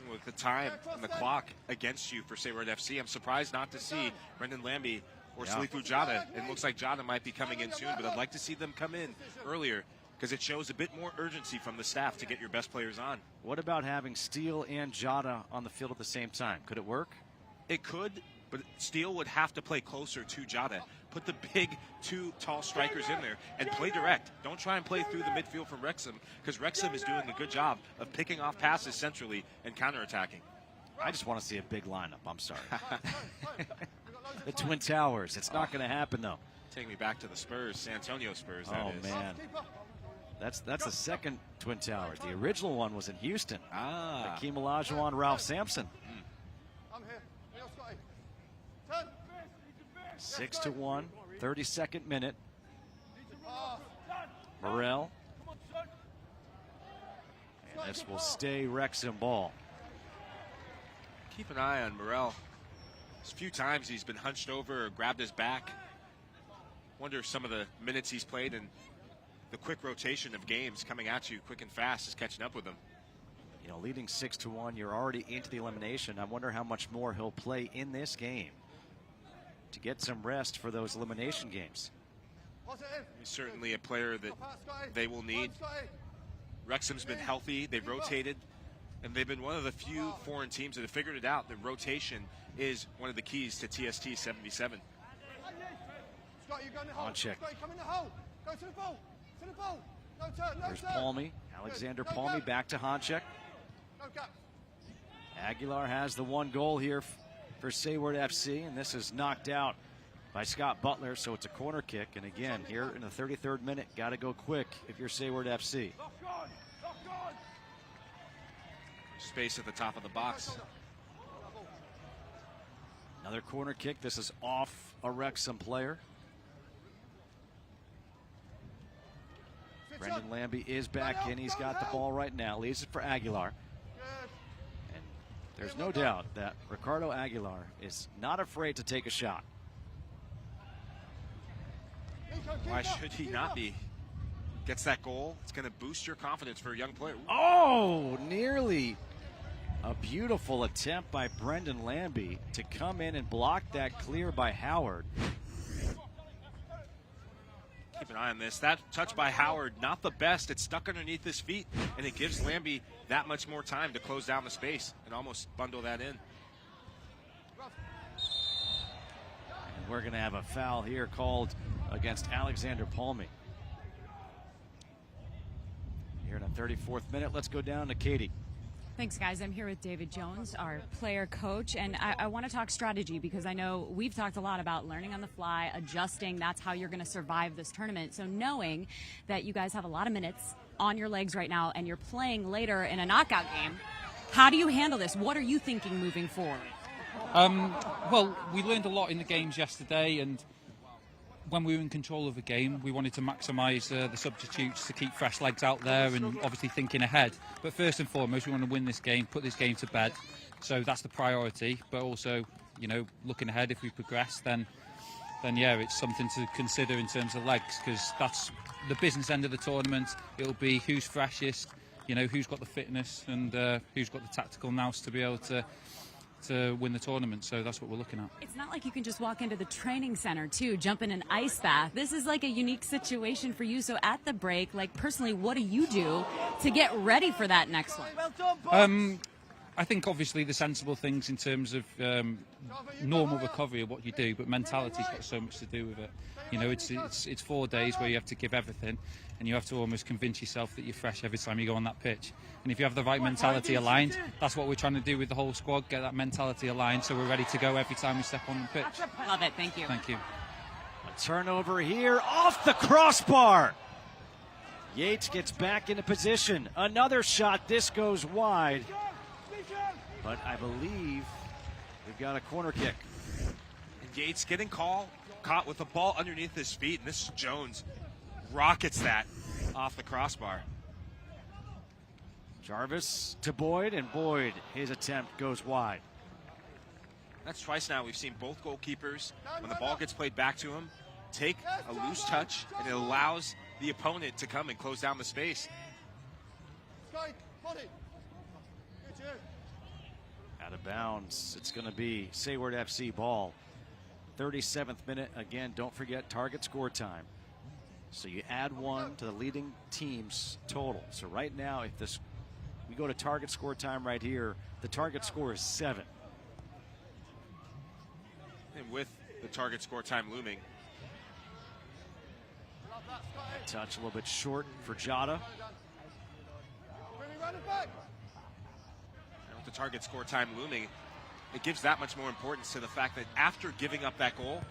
With the time and the clock against you for Sayward FC, I'm surprised not to see Brendan Lambie or Salifu Jada. It looks like Jada might be coming in soon, but I'd like to see them come in earlier because it shows a bit more urgency from the staff to get your best players on.
What about having Steele and Jada on the field at the same time? Could it work?
It could, but Steele would have to play closer to Jada. Put the big two tall strikers in there and play direct. Don't try and play through the midfield from Wrexham because Wrexham is doing a good job of picking off passes centrally and counterattacking.
I just want to see a big lineup. I'm sorry. The Twin Towers. It's not going to happen, though.
Take me back to the Spurs, San Antonio Spurs, that is.
Man. That's the second Twin Towers. The original one was in Houston. Hakeem Olajuwon, Ralph Sampson.
I'm here.
6-1, 32nd minute. Morel. And this will stay Wrexham ball.
Keep an eye on Morel. There's a few times he's been hunched over or grabbed his back. Wonder if some of the minutes he's played and the quick rotation of games coming at you quick and fast is catching up with him.
You know, leading 6-1, you're already into the elimination. I wonder how much more he'll play in this game to get some rest for those elimination games.
He's certainly a player that they will need. Wrexham's been healthy, they've rotated, and they've been one of the few foreign teams that have figured it out that rotation is one of the keys to TST 77.
On check.
Come in the hole. Go to the ball. To the ball. No turn, no
There's
turn.
Palmy. Alexander Palmy back to Honchek.
No gap.
Aguilar has the one goal here for Sayward FC, and this is knocked out by Scott Butler, so it's a corner kick. And again, here in the 33rd minute, got to go quick if you're Sayward FC.
Space at the top of the box.
Another corner kick. This is off a Wrexham player. Brendan Lambie is back in. He's got the ball right now. Leaves it for Aguilar. And there's no doubt that Ricardo Aguilar is not afraid to take a shot.
Why should he not be? Gets that goal. It's going to boost your confidence for a young player.
Oh, nearly a beautiful attempt by Brendan Lambie to come in and block that clear by Howard.
an eye on this. That touch by Howard, not the best. It's stuck underneath his feet, and it gives Lambie that much more time to close down the space and almost bundle that in.
And we're going to have a foul here called against Alexander Palmy. Here in the 34th minute, let's go down to Katie.
Thanks, guys. I'm here with David Jones, our player coach, and I want to talk strategy because I know we've talked a lot about learning on the fly, adjusting. That's how you're going to survive this tournament. So knowing that you guys have a lot of minutes on your legs right now and you're playing later in a knockout game, how do you handle this? What are you thinking moving forward?
Well, we learned a lot in the games yesterday, and when we were in control of the game, we wanted to maximise the substitutes to keep fresh legs out there and obviously thinking ahead. But first and foremost, we want to win this game, put this game to bed. So that's the priority. But also, you know, looking ahead, if we progress, then yeah, it's something to consider in terms of legs, because that's the business end of the tournament. It'll be who's freshest, you know, who's got the fitness and who's got the tactical nous to be able to win the tournament. So that's what we're looking at.
It's not like you can just walk into the training center too, jump in an ice bath. This is like a unique situation for you. So at the break, like personally, what do you do to get ready for that next one?
I think obviously the sensible things in terms of normal recovery are what you do, but mentality's got so much to do with it. You know, it's 4 days where you have to give everything, and you have to almost convince yourself that you're fresh every time you go on that pitch. And if you have the right mentality aligned, that's what we're trying to do with the whole squad, get that mentality aligned so we're ready to go every time we step on the pitch.
Love it. Thank you.
Thank you.
A turnover here off the crossbar. Yates gets back into position. Another shot. This goes wide. But I believe we've got a corner kick.
And Yates getting caught with the ball underneath his feet, and this is Jones rockets that off the crossbar.
Jarvis to Boyd, and Boyd, his attempt goes wide.
That's twice now we've seen both goalkeepers, when the ball gets played back to him, take a loose touch, and it allows the opponent to come and close down the space.
Out of bounds. It's going to be Sayward FC ball. 37th minute. Again, don't forget target score time. So you add 1 to the leading team's total. So right now, if we go to target score time right here, the target score is 7.
And with the target score time looming.
Touch a little bit short for Jota.
With the target score time looming, it gives that much more importance to the fact that after giving up that goal,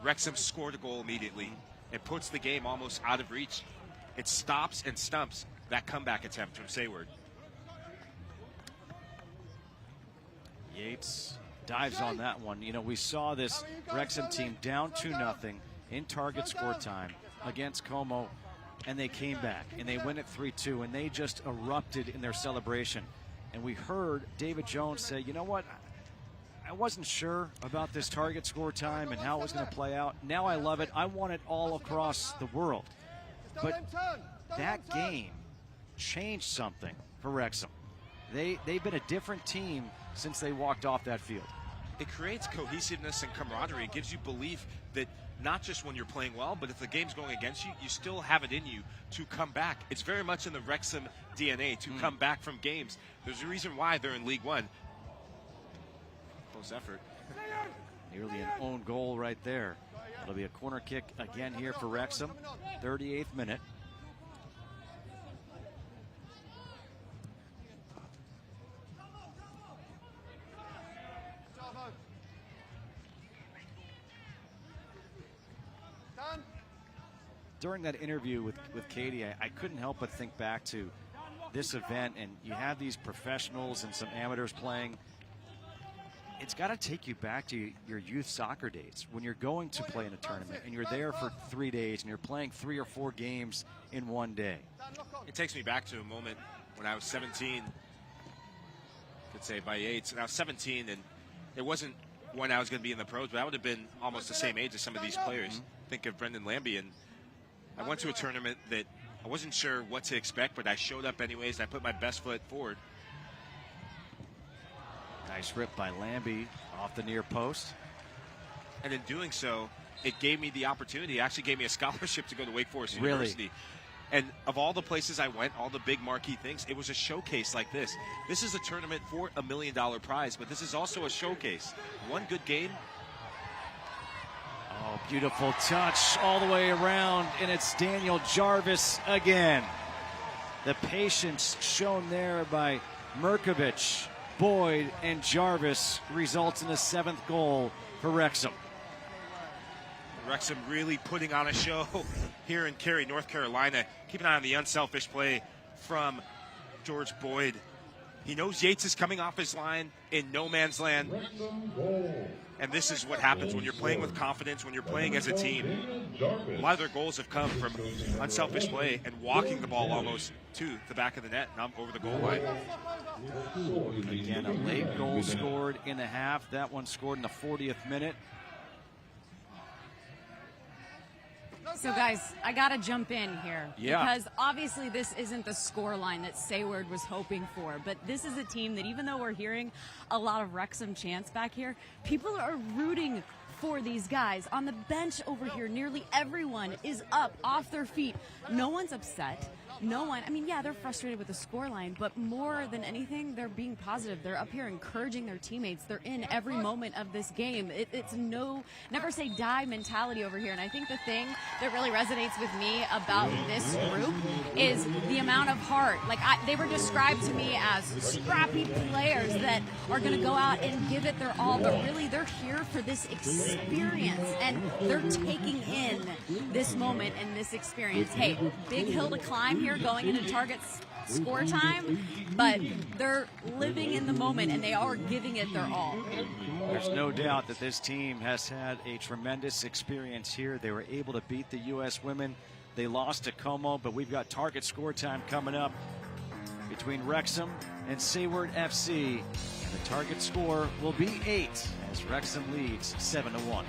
Wrexham scored a goal immediately. It puts the game almost out of reach. It stops and stumps that comeback attempt from Sayward.
Yates dives on that one. You know, we saw this Wrexham team down 2-0 in target score time against Como, and they came back, and they win it 3-2, and they just erupted in their celebration. And we heard David Jones say, you know what, I wasn't sure about this target score time and how it was going to play out. Now I love it. I want it all across the world. But that game changed something for Wrexham. They've been a different team since they walked off that field.
It creates cohesiveness and camaraderie. It gives you belief that not just when you're playing well, but if the game's going against you, you still have it in you to come back. It's very much in the Wrexham DNA to come back from games. There's a reason why they're in League One. Close effort.
Nearly an own goal right there. It'll be a corner kick again here for Wrexham. 38th minute. During that interview with Katie, I couldn't help but think back to this event, and you have these professionals and some amateurs playing. It's got to take you back to your youth soccer days when you're going to play in a tournament and you're there for 3 days and you're playing 3 or 4 games in one day.
It takes me back to a moment when I was 17, could say by Yates, and I was 17, and it wasn't when I was going to be in the pros, but I would have been almost the same age as some of these players. Think of Brendan Lambie, and I went to a tournament that I wasn't sure what to expect, but I showed up anyways, and I put my best foot forward.
Nice rip by Lambie off the near post.
And in doing so, it gave me the opportunity, it actually gave me a scholarship to go to Wake Forest University. And of all the places I went, all the big marquee things, it was a showcase like this. This is a tournament for $1 million prize, but this is also a showcase. One good game.
Oh, beautiful touch all the way around, and it's Daniel Jarvis again. The patience shown there by Merkovich, Boyd, and Jarvis results in a 7th goal for Wrexham.
Wrexham really putting on a show here in Cary, North Carolina. Keep an eye on the unselfish play from George Boyd. He knows Yates is coming off his line in no man's land. And this is what happens when you're playing with confidence, when you're playing as a team. A lot of their goals have come from unselfish play and walking the ball almost to the back of the net, not over the goal line.
Again, a late goal scored in the half. That one scored in the 40th minute.
So, guys, I got to jump in here.
Yeah.
Because obviously this isn't the score line that Sayward was hoping for. But this is a team that even though we're hearing a lot of Wrexham chants back here, people are rooting for these guys. On the bench over here, nearly everyone is up off their feet. No one's upset. No one, I mean, yeah, they're frustrated with the scoreline, but more than anything, they're being positive. They're up here encouraging their teammates. They're in every moment of this game. It's no never say die mentality over here. And I think the thing that really resonates with me about this group is the amount of heart. Like, they were described to me as scrappy players that are going to go out and give it their all, but really they're here for this experience, and they're taking in this moment and this experience. Hey, big hill to climb here going into Target's score time, but they're living in the moment and they are giving it their all.
There's no doubt that this team has had a tremendous experience here. They were able to beat the U.S. women. They lost to Como, but we've got Target score time coming up between Wrexham and Sayward FC. And the Target score will be 8 as Wrexham leads 7-1.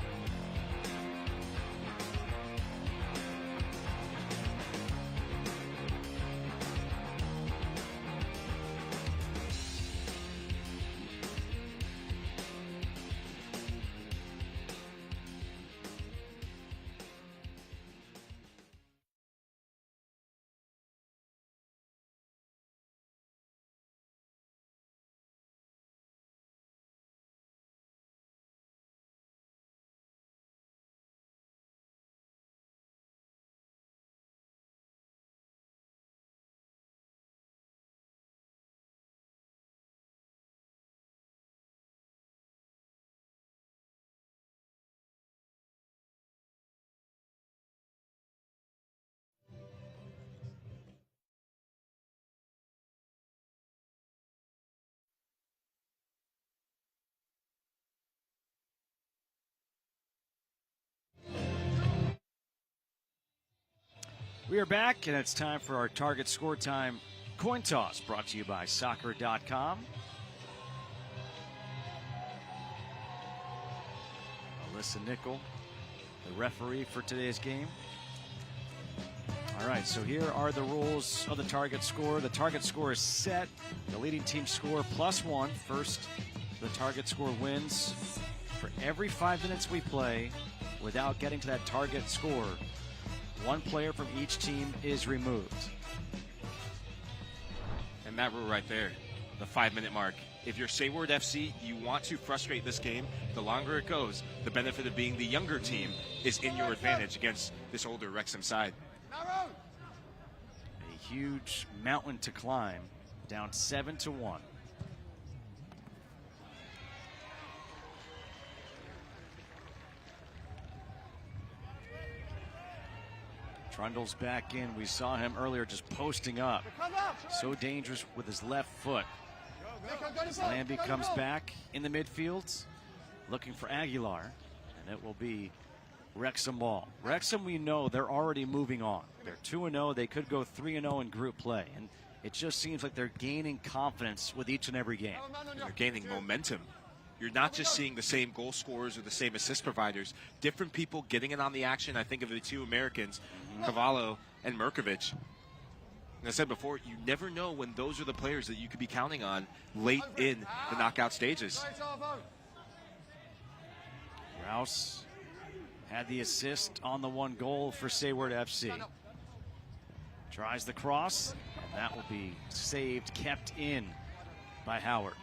We are back, and it's time for our Target Score Time coin toss, brought to you by Soccer.com. Alyssa Nickel, the referee for today's game. All right, so here are the rules of the target score. The target score is set. The leading team score +1. First, the target score wins. For every 5 minutes we play without getting to that target score, one player from each team is removed.
And that rule right there, the 5-minute mark. If you're Sayward FC, you want to frustrate this game. The longer it goes, the benefit of being the younger team is in your advantage against this older Wrexham side.
A huge mountain to climb, down 7-1. Trundle's back in. We saw him earlier just posting up. So dangerous with his left foot. As Lambie comes back in the midfield, looking for Aguilar, and it will be Wrexham ball. Wrexham, we know they're already moving on. They're 2-0. They could go 3-0 in group play, and it just seems like they're gaining confidence with each and every game.
They're gaining momentum. You're not just seeing the same goal scorers or the same assist providers. Different people getting in on the action. I think of the two Americans, Cavallo and Merkovich. And I said before, you never know when those are the players that you could be counting on late in the knockout stages.
Rouse had the assist on the 1 goal for Sayward FC. Tries the cross, and that will be saved, kept in by Howard.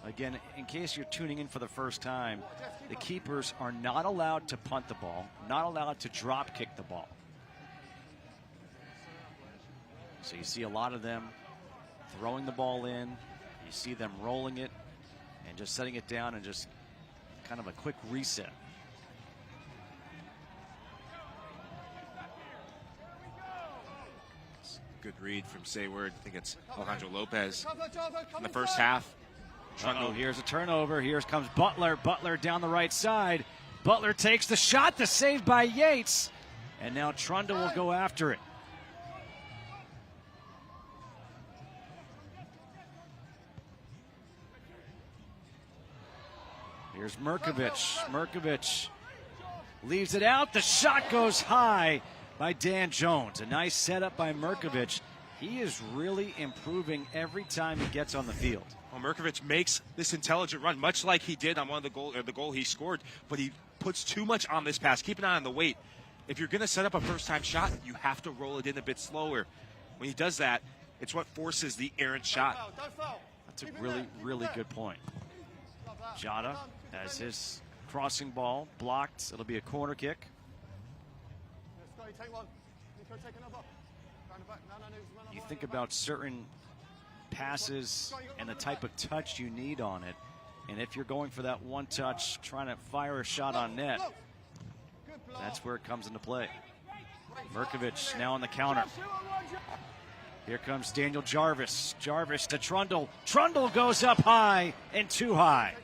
Again, in case you're tuning in for the first time, the keepers are not allowed to punt the ball, not allowed to drop kick the ball. So you see a lot of them throwing the ball in, you see them rolling it and just setting it down and just kind of a quick reset.
Good read from Sayward. I think it's Alejandro Lopez in the first half.
Uh-oh, here's a turnover. Here comes Butler. Butler down the right side. Butler takes the shot. The save by Yates. And now Trundle will go after it. Here's Merkovich. Merkovich leaves it out. The shot goes high by Dan Jones. A nice setup by Merkovich. He is really improving every time he gets on the field.
Well, Merkovich makes this intelligent run, much like he did on the goal he scored, but he puts too much on this pass. Keep an eye on the weight. If you're going to set up a first-time shot, you have to roll it in a bit slower. When he does that, it's what forces the errant shot.
That's a really, really good point. Jota has his crossing ball blocked. It'll be a corner kick. You think about certain passes and the type of touch you need on it, and if you're going for that one touch, trying to fire a shot on net, that's where it comes into play. Merkovich now on the counter. Here comes Daniel Jarvis. Jarvis to Trundle. Trundle goes up high and too high.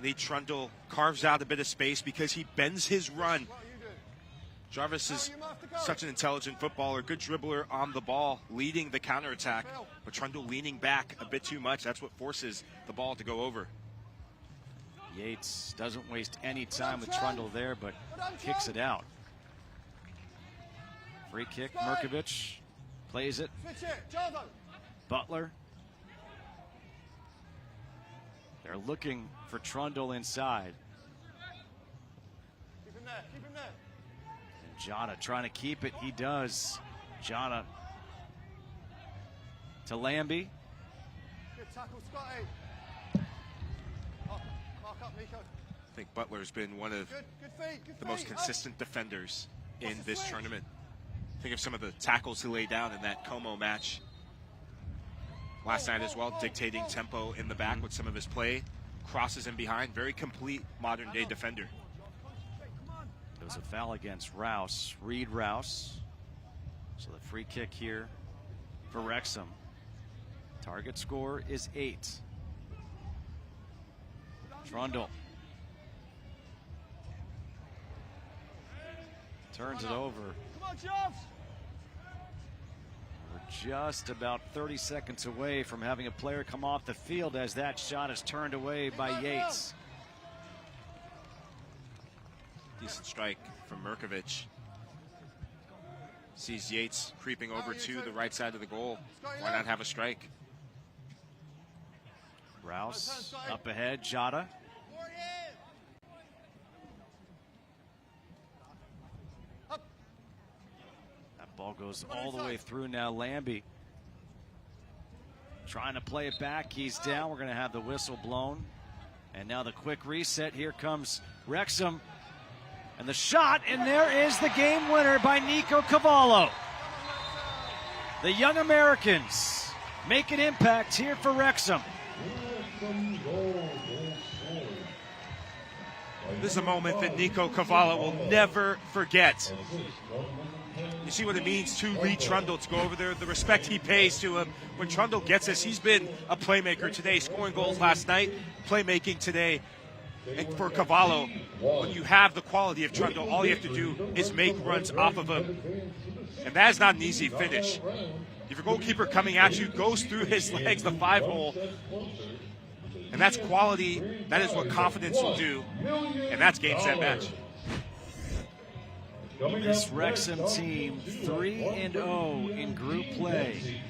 Lee Trundle carves out a bit of space because he bends his run. Jarvis is such an intelligent footballer, good dribbler on the ball, leading the counterattack, but Trundle leaning back a bit too much. That's what forces the ball to go over.
Yates doesn't waste any time with Trundle there, but kicks it out. Free kick, Merkovich plays it. Butler. They're looking for Trundle inside.
Keep him there, keep him there.
And Jota trying to keep it. He does. Jota to Lambie.
Good tackle, Scotty. Mark up, Nico.
I think Butler's been one of the most consistent defenders in this tournament. Think of some of the tackles he laid down in that Como match last night as well, dictating tempo in the back with some of his play. Crosses in behind, very complete modern-day defender.
There was a foul against Rouse, Reed Rouse. So the free kick here for Wrexham. Target score is 8. Trundle turns it over.
Come on, Jones.
We're just about 30 seconds away from having a player come off the field as that shot is turned away by Yates.
Decent strike from Merkovich. Sees Yates creeping over to the right side of the goal. Why not have a strike?
Rouse up ahead, Jota. That ball goes all the way through now. Lambie trying to play it back. He's down. We're going to have the whistle blown. And now the quick reset. Here comes Wrexham. And the shot, and there is the game winner by Nico Cavallo. The young Americans make an impact here for Wrexham.
This is a moment that Nico Cavallo will never forget. You see what it means to Lee Trundle to go over there, the respect he pays to him. When Trundle gets this, he's been a playmaker today, scoring goals last night, playmaking today. And for Cavallo, when you have the quality of Trundle, all you have to do is make runs off of him. And that is not an easy finish. If your goalkeeper coming at you goes through his legs, the 5-hole, and that's quality, that is what confidence will do, and that's game, set, match.
This Wrexham team 3-0 in group play.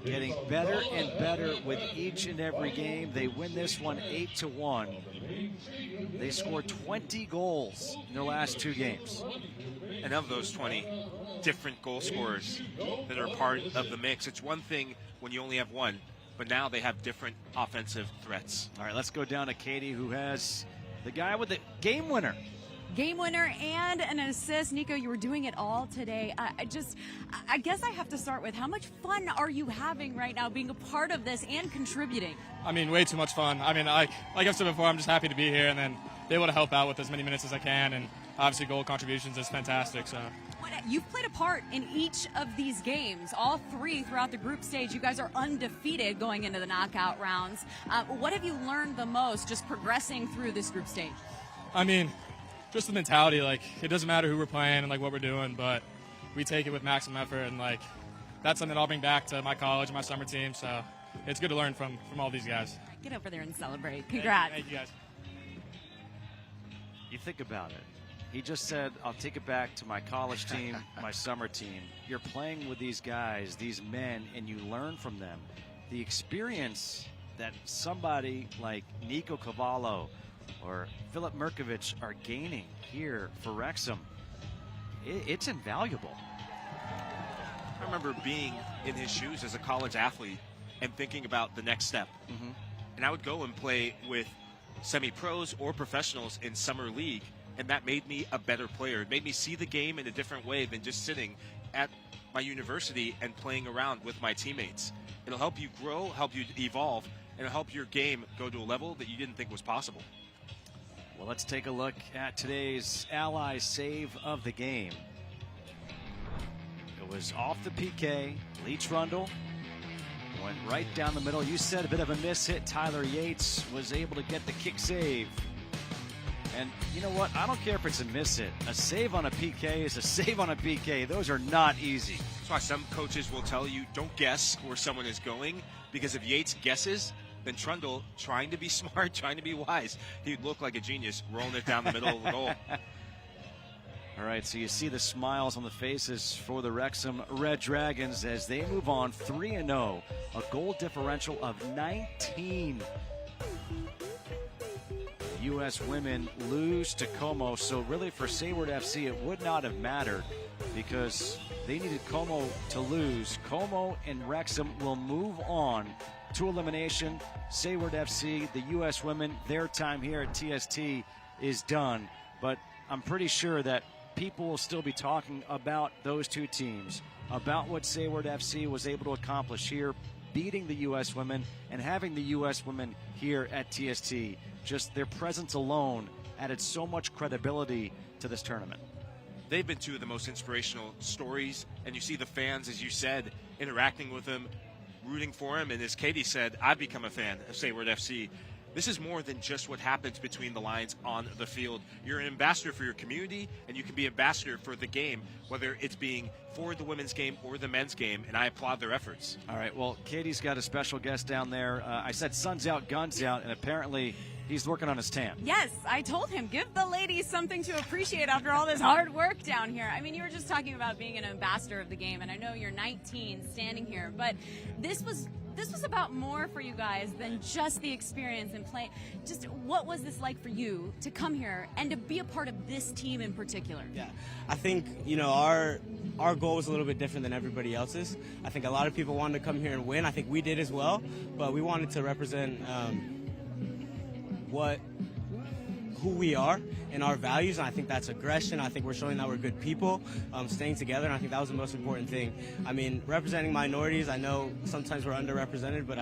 getting better and better with each and every game. They win this one 8-1. They scored 20 goals in their last 2 games.
And of those 20, different goal scorers that are part of the mix. It's one thing when you only have one, but now they have different offensive threats.
All right, let's go down to Katie, who has the guy with the game winner.
Game winner and an assist. Nico, you were doing it all today. I guess I have to start with, how much fun are you having right now being a part of this and contributing?
I mean, way too much fun. I mean, like I've said before, I'm just happy to be here and then be able to help out with as many minutes as I can. And obviously goal contributions is fantastic. So
you've played a part in each of these games, all 3 throughout the group stage. You guys are undefeated going into the knockout rounds. What have you learned the most just progressing through this group stage?
I mean, just the mentality, like, it doesn't matter who we're playing and, like, what we're doing, but we take it with maximum effort, and, like, that's something I'll bring back to my college and my summer team, so it's good to learn from all these guys.
Get over there and celebrate. Congrats.
Thank you, guys.
You think about it. He just said, I'll take it back to my college team, my summer team. You're playing with these guys, these men, and you learn from them. The experience that somebody like Nico Cavallo or Philip Mirkovic are gaining here for Wrexham, it's invaluable.
I remember being in his shoes as a college athlete and thinking about the next step. And I would go and play with semi-pros or professionals in summer league, and that made me a better player. It made me see the game in a different way than just sitting at my university and playing around with my teammates. It'll help you grow, help you evolve, and it'll help your game go to a level that you didn't think was possible.
Well, let's take a look at today's Ally save of the game. It was off the PK. Lee Trundle went right down the middle. You said a bit of a miss hit. Tyler Yates was able to get the kick save. And you know what? I don't care if it's a miss hit. A save on a PK is a save on a PK. Those are not easy.
That's why some coaches will tell you, don't guess where someone is going, because if Yates guesses, then Trundle, trying to be smart, trying to be wise, he'd look like a genius rolling it down the middle of the goal.
All right, so you see the smiles on the faces for the Wrexham Red Dragons as they move on 3-0, a goal differential of 19. U.S. women lose to Como, so really for Sayward FC it would not have mattered because they needed Como to lose. Como and Wrexham will move on to elimination. Sayward FC, the U.S. women, their time here at TST is done, but I'm pretty sure that people will still be talking about those two teams, about what Sayward FC was able to accomplish here, beating the U.S. women and having the U.S. women here at TST. Just their presence alone added so much credibility to this tournament.
They've been two of the most inspirational stories, and you see the fans, as you said, interacting with them, rooting for him, and as Katie said, I've become a fan of Sayward FC. This is more than just what happens between the lines on the field. You're an ambassador for your community, and you can be ambassador for the game, whether it's being for the women's game or the men's game, and I applaud their efforts.
All right, well, Katie's got a special guest down there. I said sun's out, guns out, and apparently he's working on his tan.
Yes, I told him, give the ladies something to appreciate after all this hard work down here. I mean, you were just talking about being an ambassador of the game, and I know you're 19 standing here, but this was about more for you guys than just the experience and play. Just what was this like for you to come here and to be a part of this team in particular?
Yeah, I think, you know, our goal was a little bit different than everybody else's. I think a lot of people wanted to come here and win. I think we did as well, but we wanted to represent who we are and our values, and I think that's aggression. I think we're showing that we're good people, staying together, and I think that was the most important thing. I mean, representing minorities, I know sometimes we're underrepresented, but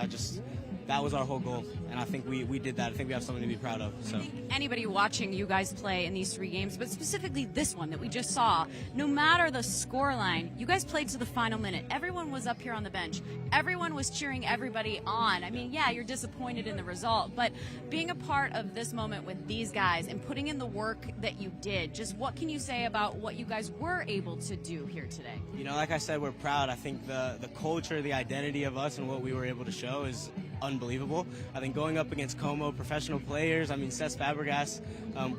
that was our whole goal, and I think we did that. I think we have something to be proud of. So,
anybody watching you guys play in these 3 games, but specifically this one that we just saw, no matter the scoreline, you guys played to the final minute. Everyone was up here on the bench. Everyone was cheering everybody on. I mean, yeah, you're disappointed in the result, but being a part of this moment with these guys and putting in the work that you did, just what can you say about what you guys were able to do here today?
You know, like I said, we're proud. I think the culture, the identity of us and what we were able to show is unbelievable. I think going up against Como, professional players, I mean, Cesc Fabregas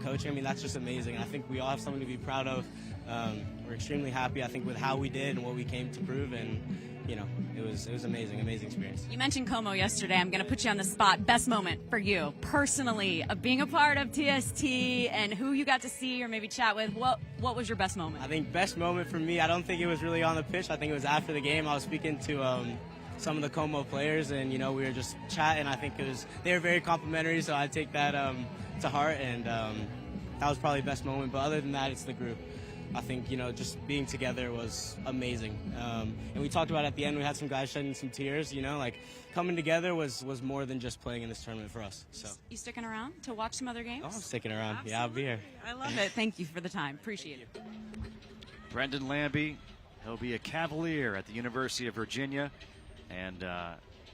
coaching, I mean, that's just amazing. I think we all have something to be proud of. We're extremely happy, I think, with how we did and what we came to prove, and you know, it was amazing experience.
You mentioned Como yesterday. I'm going to put you on the spot. Best moment for you personally of being a part of TST and who you got to see or maybe chat with. What was your best moment?
I think best moment for me, I don't think it was really on the pitch. I think it was after the game. I was speaking to some of the Como players, and you know, we were just chatting. I think they were very complimentary, so I take that to heart, and that was probably the best moment. But other than that, it's the group. I think, you know, just being together was amazing. And we talked about at the end, we had some guys shedding some tears, you know, like coming together was more than just playing in this tournament for us. So.
You sticking around to watch some other games?
Oh, I'm sticking around.
Absolutely.
Yeah, I'll be here.
I love it. Thank you for the time. Appreciate it.
Brendan Lambie, he'll be a Cavalier at the University of Virginia, and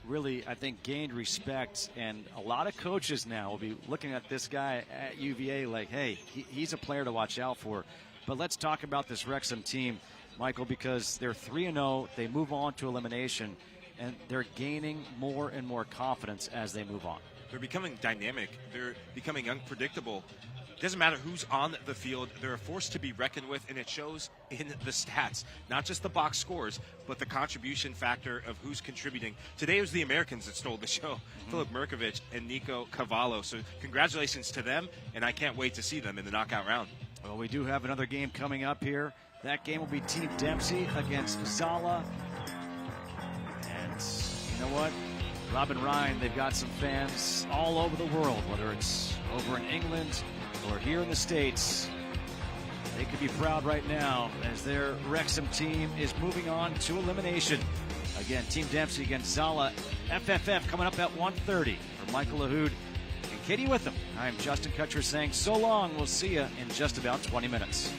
really, I think, gained respect, and a lot of coaches now will be looking at this guy at UVA like, hey, he's a player to watch out for. But let's talk about this Wrexham team, Michael, because they're 3-0. They move on to elimination, and they're gaining more and more confidence as they move on.
They're becoming dynamic. They're becoming unpredictable. It doesn't matter who's on the field. They're a force to be reckoned with, and it shows in the stats. Not just the box scores, but the contribution factor of who's contributing. Today it was the Americans that stole the show, Filip Mirkovic and Nico Cavallo. So congratulations to them, and I can't wait to see them in the knockout round.
Well, we do have another game coming up here. That game will be Team Dempsey against Zala. And you know what? Robin Ryan, they've got some fans all over the world, whether it's over in England or here in the States. They could be proud right now as their Wrexham team is moving on to elimination. Again, Team Dempsey against Zala. FFF coming up at 1:30. For Michael Lahoud and Katie Witham, I'm Justin Kutcher saying so long. We'll see you in just about 20 minutes.